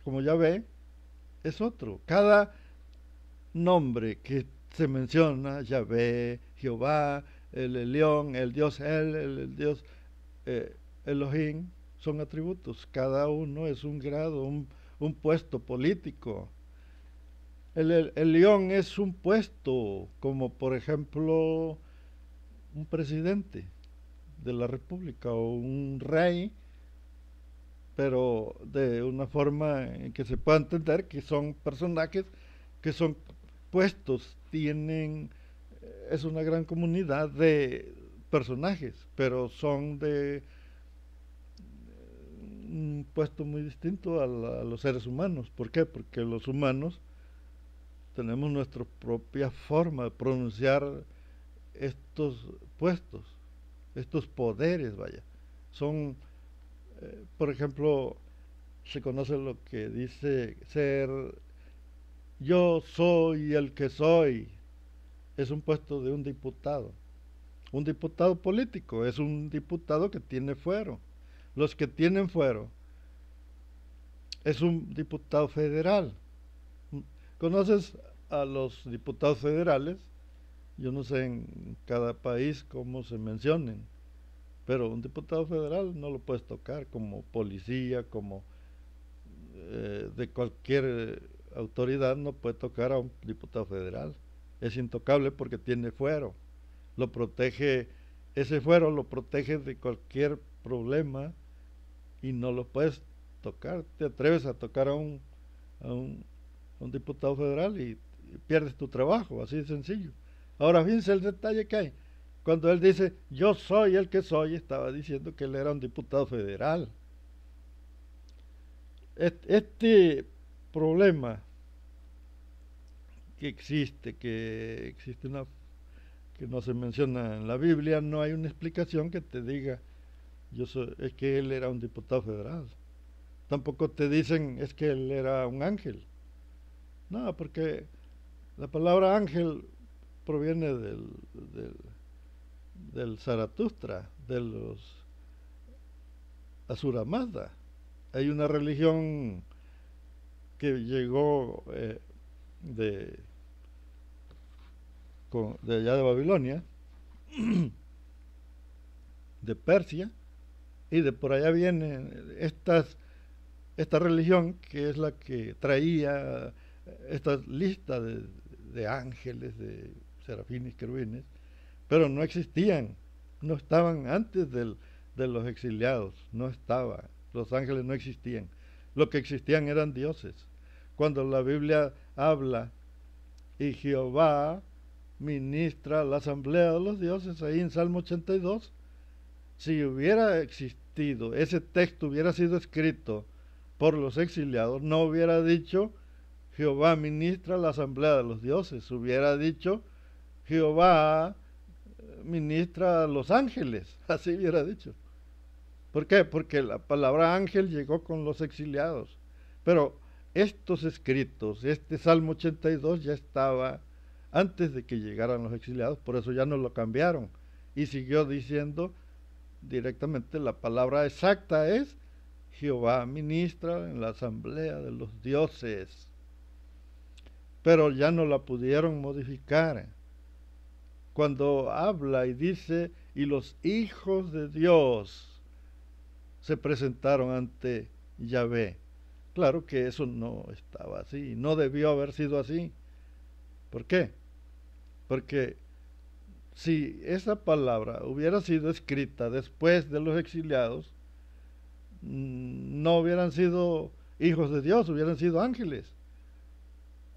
Yahvé es otro. Cada nombre que se menciona, Yahvé, Jehová, el Elión, el Dios el Dios Elohim, son atributos. Cada uno es un grado, un puesto político. El león es un puesto, como por ejemplo un presidente de la república o un rey, pero de una forma en que se pueda entender que son personajes que son puestos, es una gran comunidad de personajes, pero son de un puesto muy distinto a los seres humanos. ¿Por qué? Porque los humanos tenemos nuestra propia forma de pronunciar estos puestos, estos poderes, vaya. Son, por ejemplo, se conoce lo que dice ser yo soy el que soy. Es un puesto de un diputado. Un diputado político es un diputado que tiene fuero. Los que tienen fuero es un diputado federal. ¿Conoces a los diputados federales? Yo no sé en cada país cómo se mencionen, pero un diputado federal no lo puedes tocar como policía, como de cualquier autoridad no puede tocar a un diputado federal. Es intocable porque tiene fuero. Lo protege, ese fuero lo protege de cualquier problema y no lo puedes tocar. Te atreves a tocar a un diputado federal y pierdes tu trabajo, así de sencillo. Ahora fíjense el detalle que hay. Cuando él dice yo soy el que soy, estaba diciendo que él era un diputado federal. Este problema que existe una que no se menciona en la Biblia, no hay una explicación que te diga es que él era un diputado federal. Tampoco te dicen es que él era un ángel. No, porque la palabra ángel proviene del Zaratustra, de los Asura Mazda. Hay una religión que llegó de allá de Babilonia, de Persia, y de por allá viene esta religión que es la que traía esta lista de ángeles, de serafines, querubines, pero no existían, no estaban antes de los exiliados, no estaba, los ángeles no existían, lo que existían eran dioses. Cuando la Biblia habla y Jehová ministra la asamblea de los dioses, ahí en Salmo 82, si hubiera existido, ese texto hubiera sido escrito por los exiliados, no hubiera dicho Jehová ministra la asamblea de los dioses, hubiera dicho Jehová ministra a los ángeles, así hubiera dicho. ¿Por qué? Porque la palabra ángel llegó con los exiliados, pero estos escritos, este Salmo 82 ya estaba antes de que llegaran los exiliados, por eso ya no lo cambiaron. y siguió diciendo directamente, la palabra exacta es: Jehová ministra en la asamblea de los dioses. Pero ya no la pudieron modificar. Cuando habla y dice: y los hijos de Dios se presentaron ante Yahvé. Claro que eso no estaba así, no debió haber sido así. ¿Por qué? Porque si esa palabra hubiera sido escrita después de los exiliados, no hubieran sido hijos de Dios, hubieran sido ángeles.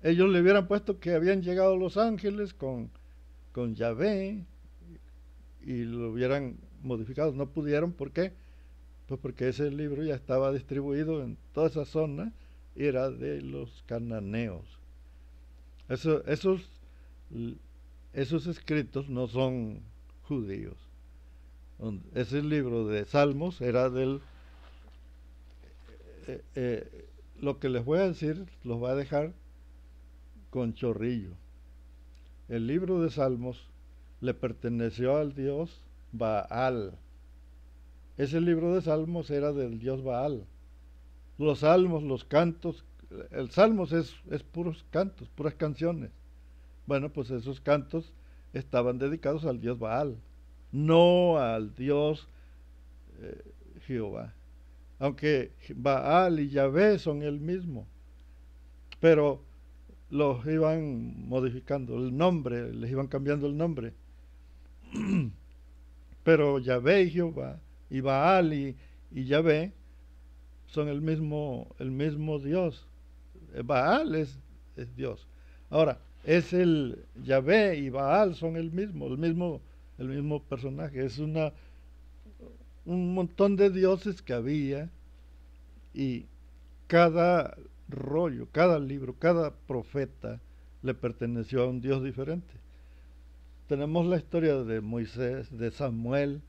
Ellos le hubieran puesto que habían llegado los ángeles con Yahvé y lo hubieran modificado. No pudieron, ¿por qué? Pues porque ese libro ya estaba distribuido en toda esa zona y era de los cananeos. Esos escritos no son judíos. Ese libro de Salmos era del... lo que les voy a decir los va a dejar con chorrillo. El libro de Salmos le perteneció al dios Baal. Ese libro de Salmos era del dios Baal. Los salmos, los cantos, el Salmos es puros cantos, puras canciones. Bueno, pues esos cantos estaban dedicados al dios Baal, no al dios Jehová. Aunque Baal y Yahvé son el mismo, pero los iban modificando el nombre, les iban cambiando el nombre. Pero Yahvé y Jehová, y Baal y Yahvé son el mismo Dios. Baal es Dios. Ahora, es el Yahvé y Baal son el mismo personaje. Es un montón de dioses que había, y cada rollo, cada libro, cada profeta le perteneció a un dios diferente. Tenemos la historia de Moisés, de Samuel.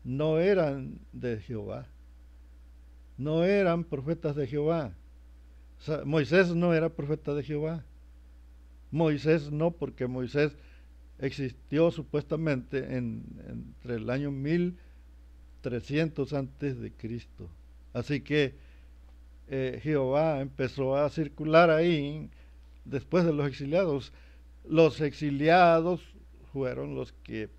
No eran de Jehová, no eran profetas de Jehová. Moisés no era profeta de Jehová. Moisés no, porque Moisés existió supuestamente entre el año 1300 antes de Cristo. Así que Jehová empezó a circular ahí después de los exiliados. Los exiliados fueron los que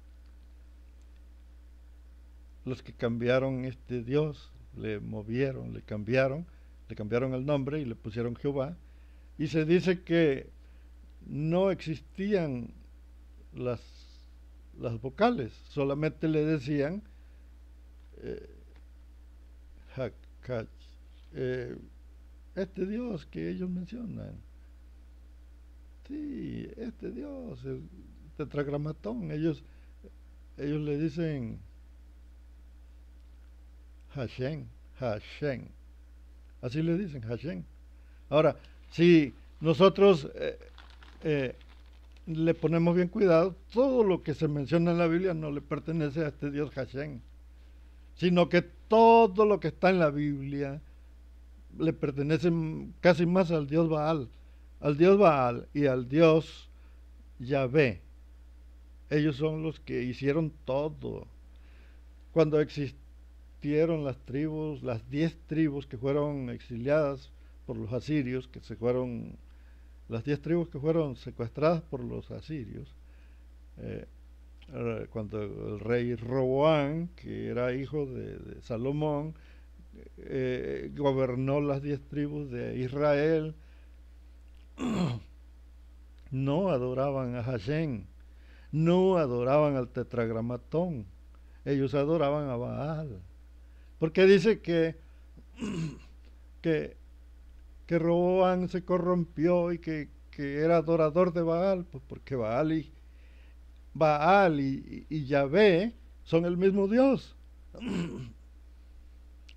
cambiaron este Dios, le movieron, le cambiaron el nombre y le pusieron Jehová. Y se dice que no existían las vocales, solamente le decían este Dios que ellos mencionan. Sí, este Dios, el tetragramatón, ellos le dicen Hashem, así le dicen, Hashem. Ahora, si nosotros le ponemos bien cuidado, todo lo que se menciona en la Biblia no le pertenece a este Dios Hashem, sino que todo lo que está en la Biblia le pertenece casi más al dios Baal y al dios Yahvé. Ellos son los que hicieron todo. Cuando existieron las 10 tribus que fueron exiliadas por los asirios, las 10 tribus que fueron secuestradas por los asirios, cuando el rey Roboán, que era hijo de Salomón, gobernó las 10 tribus de Israel, no adoraban a Hashem, no adoraban al tetragramatón, ellos adoraban a Baal. Porque dice que Roboán se corrompió y que era adorador de Baal, pues porque Baal y Yahvé son el mismo Dios.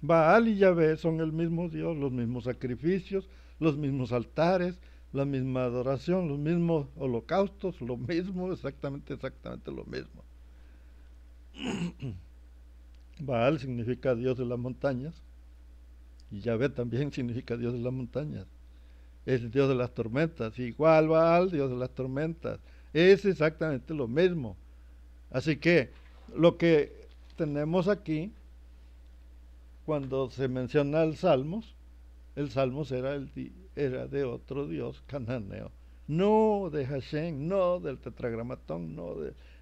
Baal y Yahvé son el mismo Dios, los mismos sacrificios, los mismos altares, la misma adoración, los mismos holocaustos, lo mismo, exactamente lo mismo. Baal significa Dios de las montañas, y Yahvé también significa Dios de las montañas. Es Dios de las tormentas, igual Baal, Dios de las tormentas. Es exactamente lo mismo. Así que lo que tenemos aquí, cuando se menciona el Salmos era de otro dios cananeo, no de Hashem, no del tetragramatón, no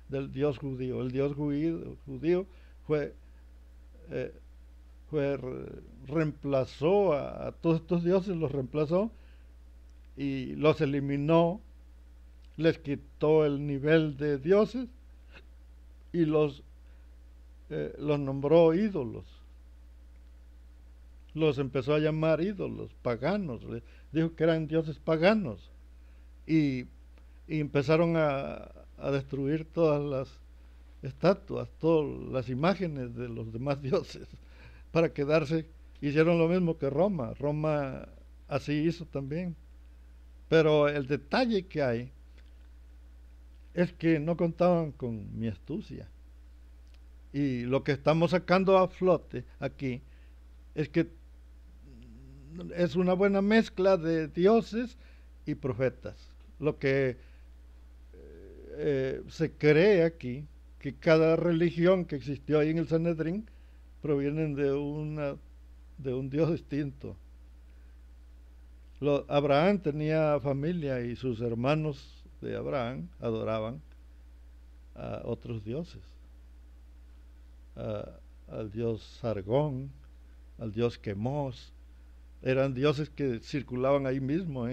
del dios judío. El dios judío fue, eh, reemplazó a todos estos dioses, los reemplazó y los eliminó, les quitó el nivel de dioses y los nombró ídolos. Los empezó a llamar ídolos, paganos. Dijo que eran dioses paganos. Y, y empezaron a destruir todas las estatuas, todas las imágenes de los demás dioses, para quedarse. Hicieron lo mismo que Roma. Roma así hizo también. Pero el detalle que hay es que no contaban con mi astucia. Y lo que estamos sacando a flote aquí es que es una buena mezcla de dioses y profetas. Lo que se cree aquí, que cada religión que existió ahí en el Sanedrín provienen de un dios distinto. Abraham tenía familia y sus hermanos de Abraham adoraban a otros dioses, al dios Sargón, al dios Quemos. Eran dioses que circulaban ahí mismo,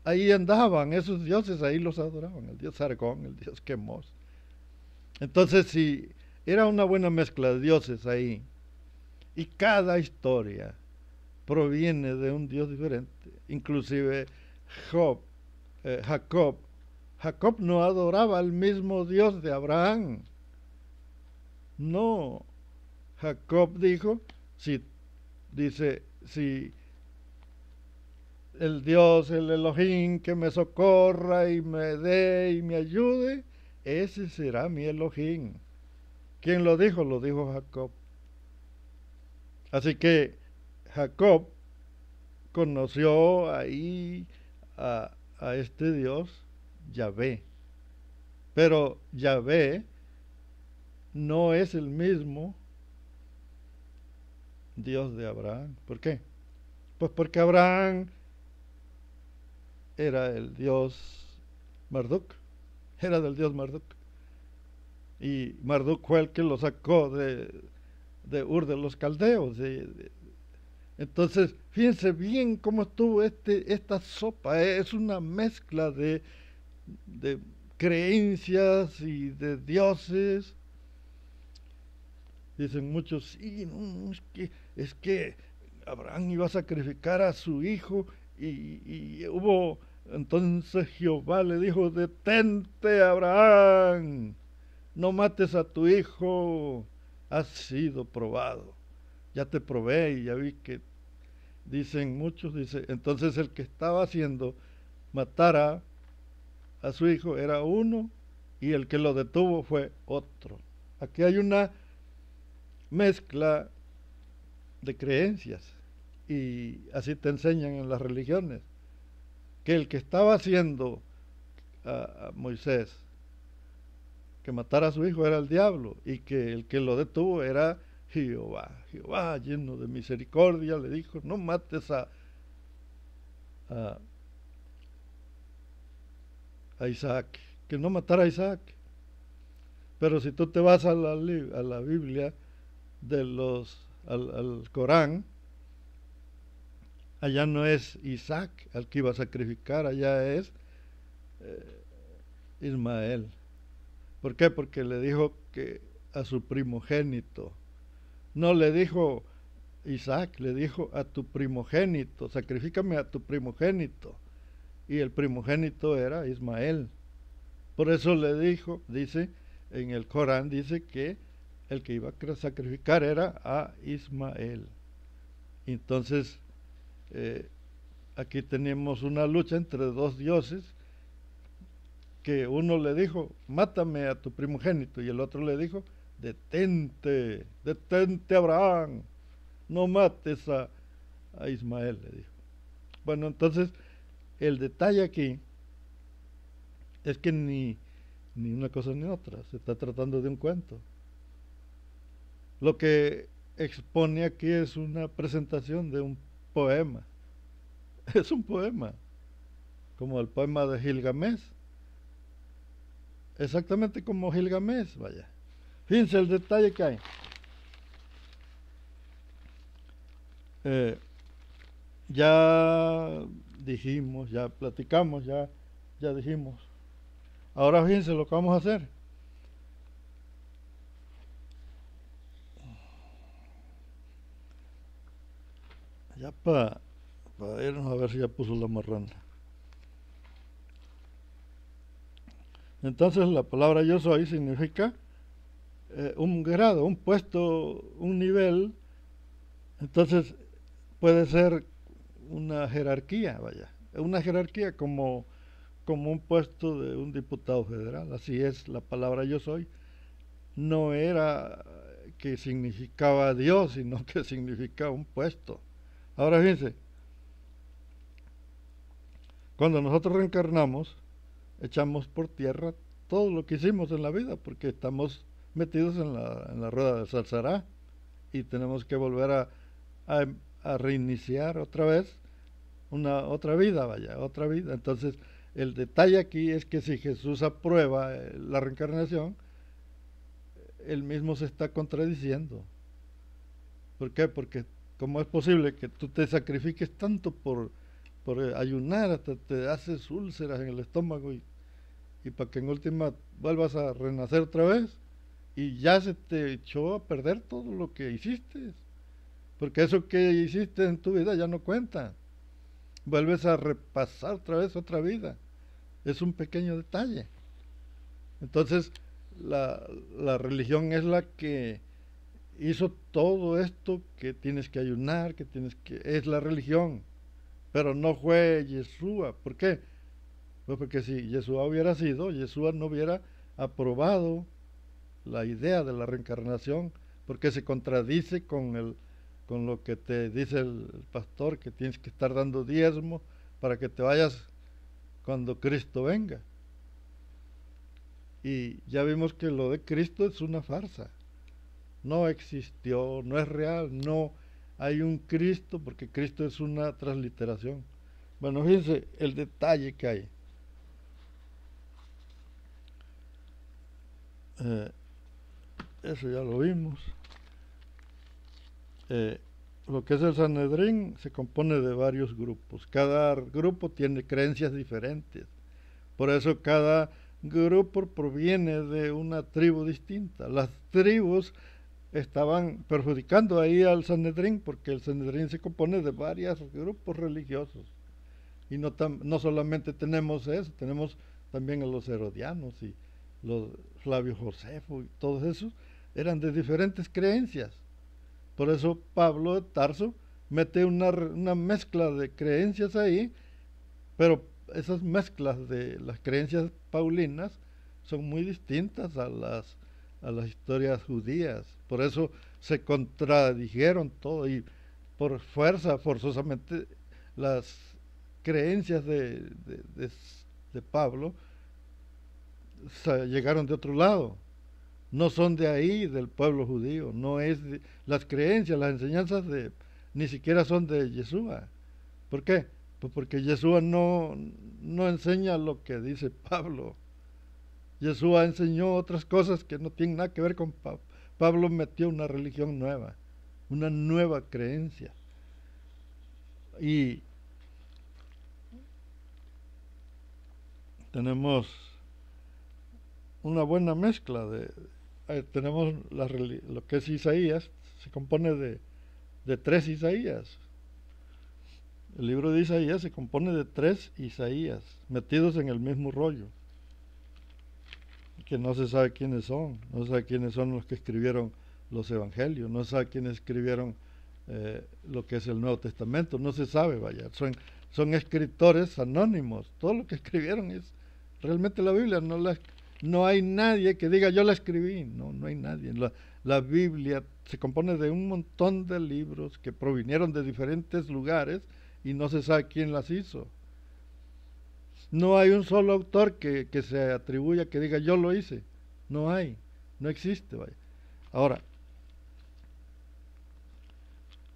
ahí andaban esos dioses, ahí los adoraban, el dios Sargón, el dios Quemos. Entonces, si era una buena mezcla de dioses ahí, y cada historia proviene de un dios diferente, inclusive Jacob no adoraba al mismo dios de Abraham. No, Jacob dijo, si el Dios, el Elohim que me socorra y me dé y me ayude, ese será mi Elohim. ¿Quién lo dijo? Lo dijo Jacob. Así que Jacob conoció ahí a este Dios, Yahvé. Pero Yahvé no es el mismo Dios de Abraham. ¿Por qué? Pues porque Abraham era el dios Marduk, era del dios Marduk. Y Marduk fue el que lo sacó de Ur de los Caldeos. Entonces, fíjense bien cómo estuvo esta sopa. Es una mezcla de creencias y de dioses. Dicen muchos, sí, no, es que Abraham iba a sacrificar a su hijo y hubo, entonces Jehová le dijo, detente Abraham, no mates a tu hijo, has sido probado, ya te probé y ya vi que, dicen muchos, entonces el que estaba haciendo matar a su hijo era uno y el que lo detuvo fue otro. Aquí hay una mezcla de creencias y así te enseñan en las religiones que el que estaba haciendo a Moisés que matara a su hijo era el diablo y que el que lo detuvo era Jehová lleno de misericordia le dijo no mates a Isaac, que no matara a Isaac. Pero si tú te vas a la Biblia al Corán, allá no es Isaac al que iba a sacrificar, allá es Ismael. ¿Por qué? Porque le dijo que a su primogénito. No le dijo Isaac, le dijo a tu primogénito, sacrifícame a tu primogénito. Y el primogénito era Ismael. Por eso le dijo, dice, en el Corán dice que el que iba a sacrificar era a Ismael. Entonces, aquí tenemos una lucha entre dos dioses, que uno le dijo, mátame a tu primogénito, y el otro le dijo, detente Abraham, no mates a Ismael, le dijo. Bueno, entonces, el detalle aquí es que ni ni una cosa ni otra, se está tratando de un cuento. Lo que expone aquí es una presentación de un poema. Es un poema, como el poema de Gilgamesh, exactamente como Gilgamesh, vaya. Fíjense el detalle que hay. Ya dijimos, ya platicamos, ya dijimos. Ahora fíjense lo que vamos a hacer. Ya para irnos a ver si ya puso la marrana. Entonces la palabra yo soy significa un grado, un puesto, un nivel. Entonces puede ser una jerarquía, vaya. Una jerarquía como un puesto de un diputado federal. Así es la palabra yo soy. No era que significaba Dios, sino que significaba un puesto. Ahora fíjense, cuando nosotros reencarnamos, echamos por tierra todo lo que hicimos en la vida, porque estamos metidos en la rueda del Salsará y tenemos que volver a reiniciar otra vez otra vida, vaya, otra vida. Entonces, el detalle aquí es que si Jesús aprueba la reencarnación, él mismo se está contradiciendo. ¿Por qué? Porque ¿cómo es posible que tú te sacrifiques tanto por ayunar, hasta te haces úlceras en el estómago y para que en última vuelvas a renacer otra vez y ya se te echó a perder todo lo que hiciste? Porque eso que hiciste en tu vida ya no cuenta. Vuelves a repasar otra vez otra vida. Es un pequeño detalle. Entonces, la religión es la que hizo todo esto, que tienes que ayunar, es la religión, pero no fue Yeshua. ¿Por qué? Pues porque si Yeshua hubiera sido, Yeshua no hubiera aprobado la idea de la reencarnación, porque se contradice con lo que te dice el pastor, que tienes que estar dando diezmo para que te vayas cuando Cristo venga. Y ya vimos que lo de Cristo es una farsa. No existió, no es real, no hay un Cristo, porque Cristo es una transliteración. Bueno, fíjense el detalle que hay. Eso ya lo vimos. Lo que es el Sanedrín se compone de varios grupos. Cada grupo tiene creencias diferentes. Por eso cada grupo proviene de una tribu distinta. Las tribus estaban perjudicando ahí al Sanedrín, porque el Sanedrín se compone de varios grupos religiosos. Y no solamente tenemos eso, tenemos también a los herodianos y los Flavio Josefo y todos esos eran de diferentes creencias. Por eso Pablo de Tarso mete una mezcla de creencias ahí, pero esas mezclas de las creencias paulinas son muy distintas a las historias judías. Por eso se contradijeron todo y por fuerza, forzosamente, las creencias de Pablo llegaron de otro lado. No son de ahí, del pueblo judío. No es las creencias, las enseñanzas ni siquiera son de Yeshua. ¿Por qué? Pues porque Yeshua no enseña lo que dice Pablo. Yeshua enseñó otras cosas que no tienen nada que ver con Pablo. Pablo metió una religión nueva, una nueva creencia. Y tenemos una buena mezcla tenemos lo que es Isaías, se compone de 3 Isaías. El libro de Isaías se compone de 3 Isaías, metidos en el mismo rollo, que no se sabe quiénes son, no se sabe quiénes son los que escribieron los evangelios, no se sabe quiénes escribieron lo que es el Nuevo Testamento, no se sabe, vaya, son escritores anónimos, todo lo que escribieron es realmente la Biblia, no hay nadie que diga yo la escribí, no hay nadie. La Biblia se compone de un montón de libros que provinieron de diferentes lugares y no se sabe quién las hizo. No hay un solo autor que se atribuya, que diga yo lo hice. No hay, no existe, vaya. Ahora,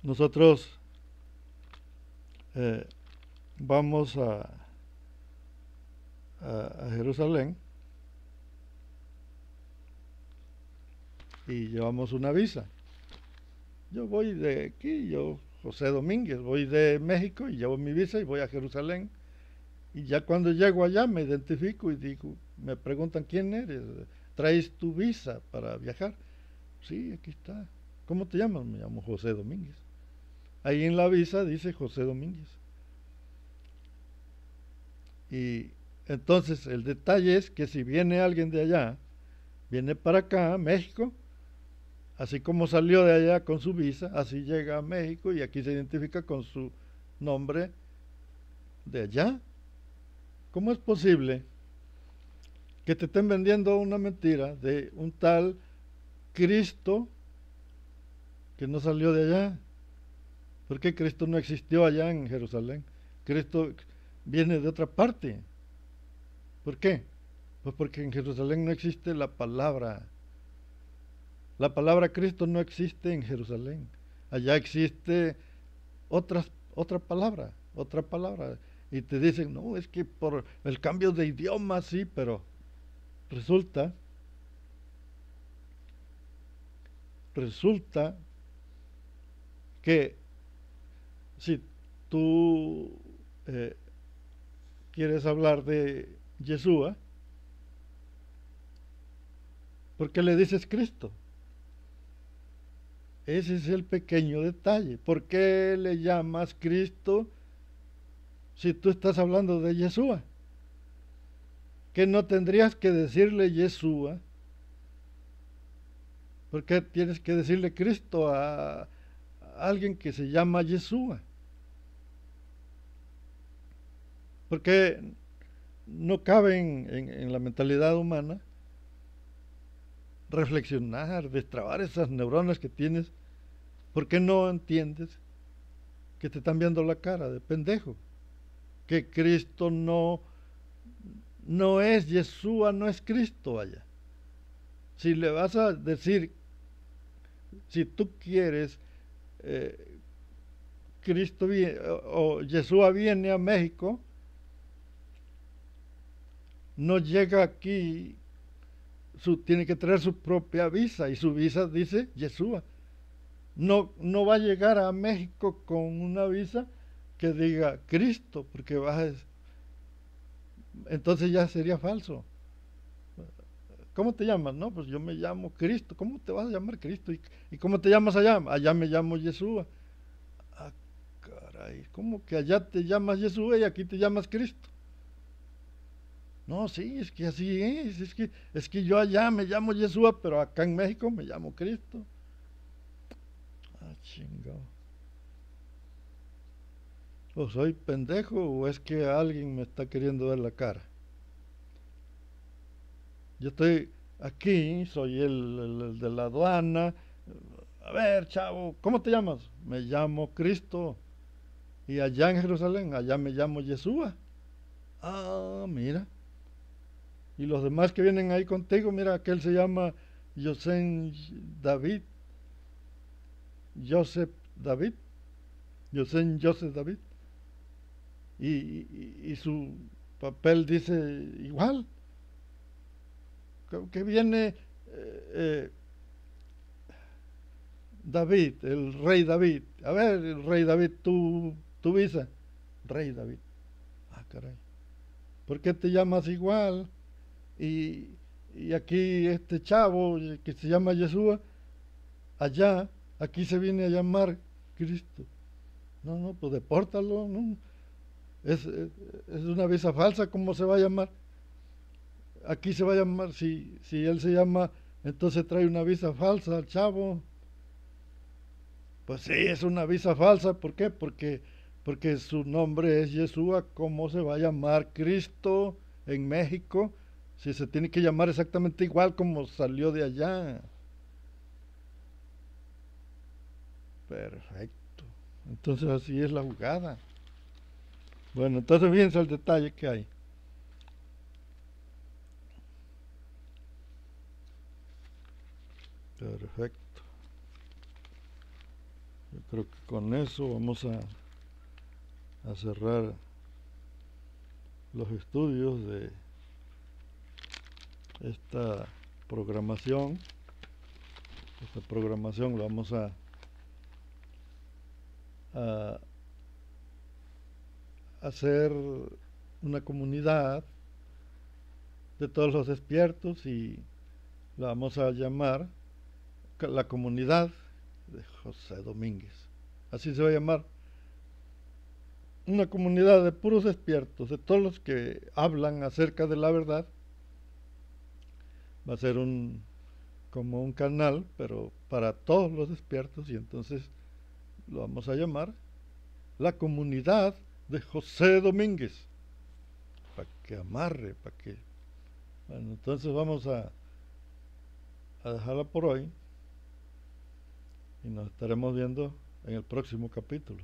nosotros eh, vamos a Jerusalén y llevamos una visa. Yo voy de aquí, yo, José Domínguez, voy de México y llevo mi visa y voy a Jerusalén. Y ya cuando llego allá me identifico y digo, me preguntan quién eres, ¿traes tu visa para viajar? Sí, aquí está. ¿Cómo te llamas? Me llamo José Domínguez. Ahí en la visa dice José Domínguez. Y entonces el detalle es que si viene alguien de allá, viene para acá, a México, así como salió de allá con su visa, así llega a México y aquí se identifica con su nombre de allá. ¿Cómo es posible que te estén vendiendo una mentira de un tal Cristo que no salió de allá? Porque Cristo no existió allá en Jerusalén. Cristo viene de otra parte. ¿Por qué? Pues porque en Jerusalén no existe la palabra. La palabra Cristo no existe en Jerusalén. Allá existe otra palabra, otra palabra. Y te dicen, no, es que por el cambio de idioma, sí, pero resulta, resulta que si tú eh, quieres hablar de Yeshua, ¿por qué le dices Cristo? Ese es el pequeño detalle. ¿Por qué le llamas Cristo si tú estás hablando de Yeshua? Que no tendrías que decirle Yeshua. ¿Por qué tienes que decirle Cristo a alguien que se llama Yeshua? Porque no cabe en la mentalidad humana reflexionar, destrabar esas neuronas que tienes. ¿Por qué no entiendes que te están viendo la cara de pendejo? Que Cristo no es Yeshua, no es Cristo allá. Si le vas a decir, si tú quieres, eh, Cristo viene, o Yeshua viene a México, no llega aquí, tiene que traer su propia visa y su visa dice Yeshua. No va a llegar a México con una visa que diga Cristo, porque entonces ya sería falso. ¿Cómo te llamas? No, pues yo me llamo Cristo. ¿Cómo te vas a llamar Cristo? ¿Y cómo te llamas allá? Allá me llamo Yeshua. Ah, caray, ¿cómo que allá te llamas Yeshua y aquí te llamas Cristo? No, sí, es que así es que yo allá me llamo Yeshua, pero acá en México me llamo Cristo. Ah, chingado. ¿O soy pendejo o es que alguien me está queriendo ver la cara? Yo estoy aquí, soy el de la aduana. A ver, chavo, ¿cómo te llamas? Me llamo Cristo. Y allá en Jerusalén, allá me llamo Yeshua. Ah, mira. Y los demás que vienen ahí contigo, mira, aquel se llama José David. Joseph David. Joseph David. Y su papel dice igual. Que viene eh, David, el rey David. A ver, el rey David, tu visa. Rey David. Ah, caray. ¿Por qué te llamas igual? Y, y aquí este chavo que se llama Yeshua, allá, aquí se viene a llamar Cristo. No, pues depórtalo, ¿no? Es una visa falsa, ¿cómo se va a llamar? Aquí se va a llamar, si él se llama, entonces trae una visa falsa al chavo. Pues sí, es una visa falsa, ¿por qué? Porque su nombre es Yeshua, ¿cómo se va a llamar Cristo en México? Si se tiene que llamar exactamente igual como salió de allá. Perfecto. Entonces así es la jugada. Bueno, entonces fíjense el detalle que hay. Yo creo que con eso vamos a cerrar los estudios de esta programación. Esta programación la vamos a hacer una comunidad de todos los despiertos y la vamos a llamar la comunidad de José Domínguez. Así se va a llamar. Una comunidad de puros despiertos, de todos los que hablan acerca de la verdad. Va a ser como un canal, pero para todos los despiertos, y entonces lo vamos a llamar la comunidad de José Domínguez, para que amarre, para que... Bueno, entonces vamos a dejarla por hoy y nos estaremos viendo en el próximo capítulo.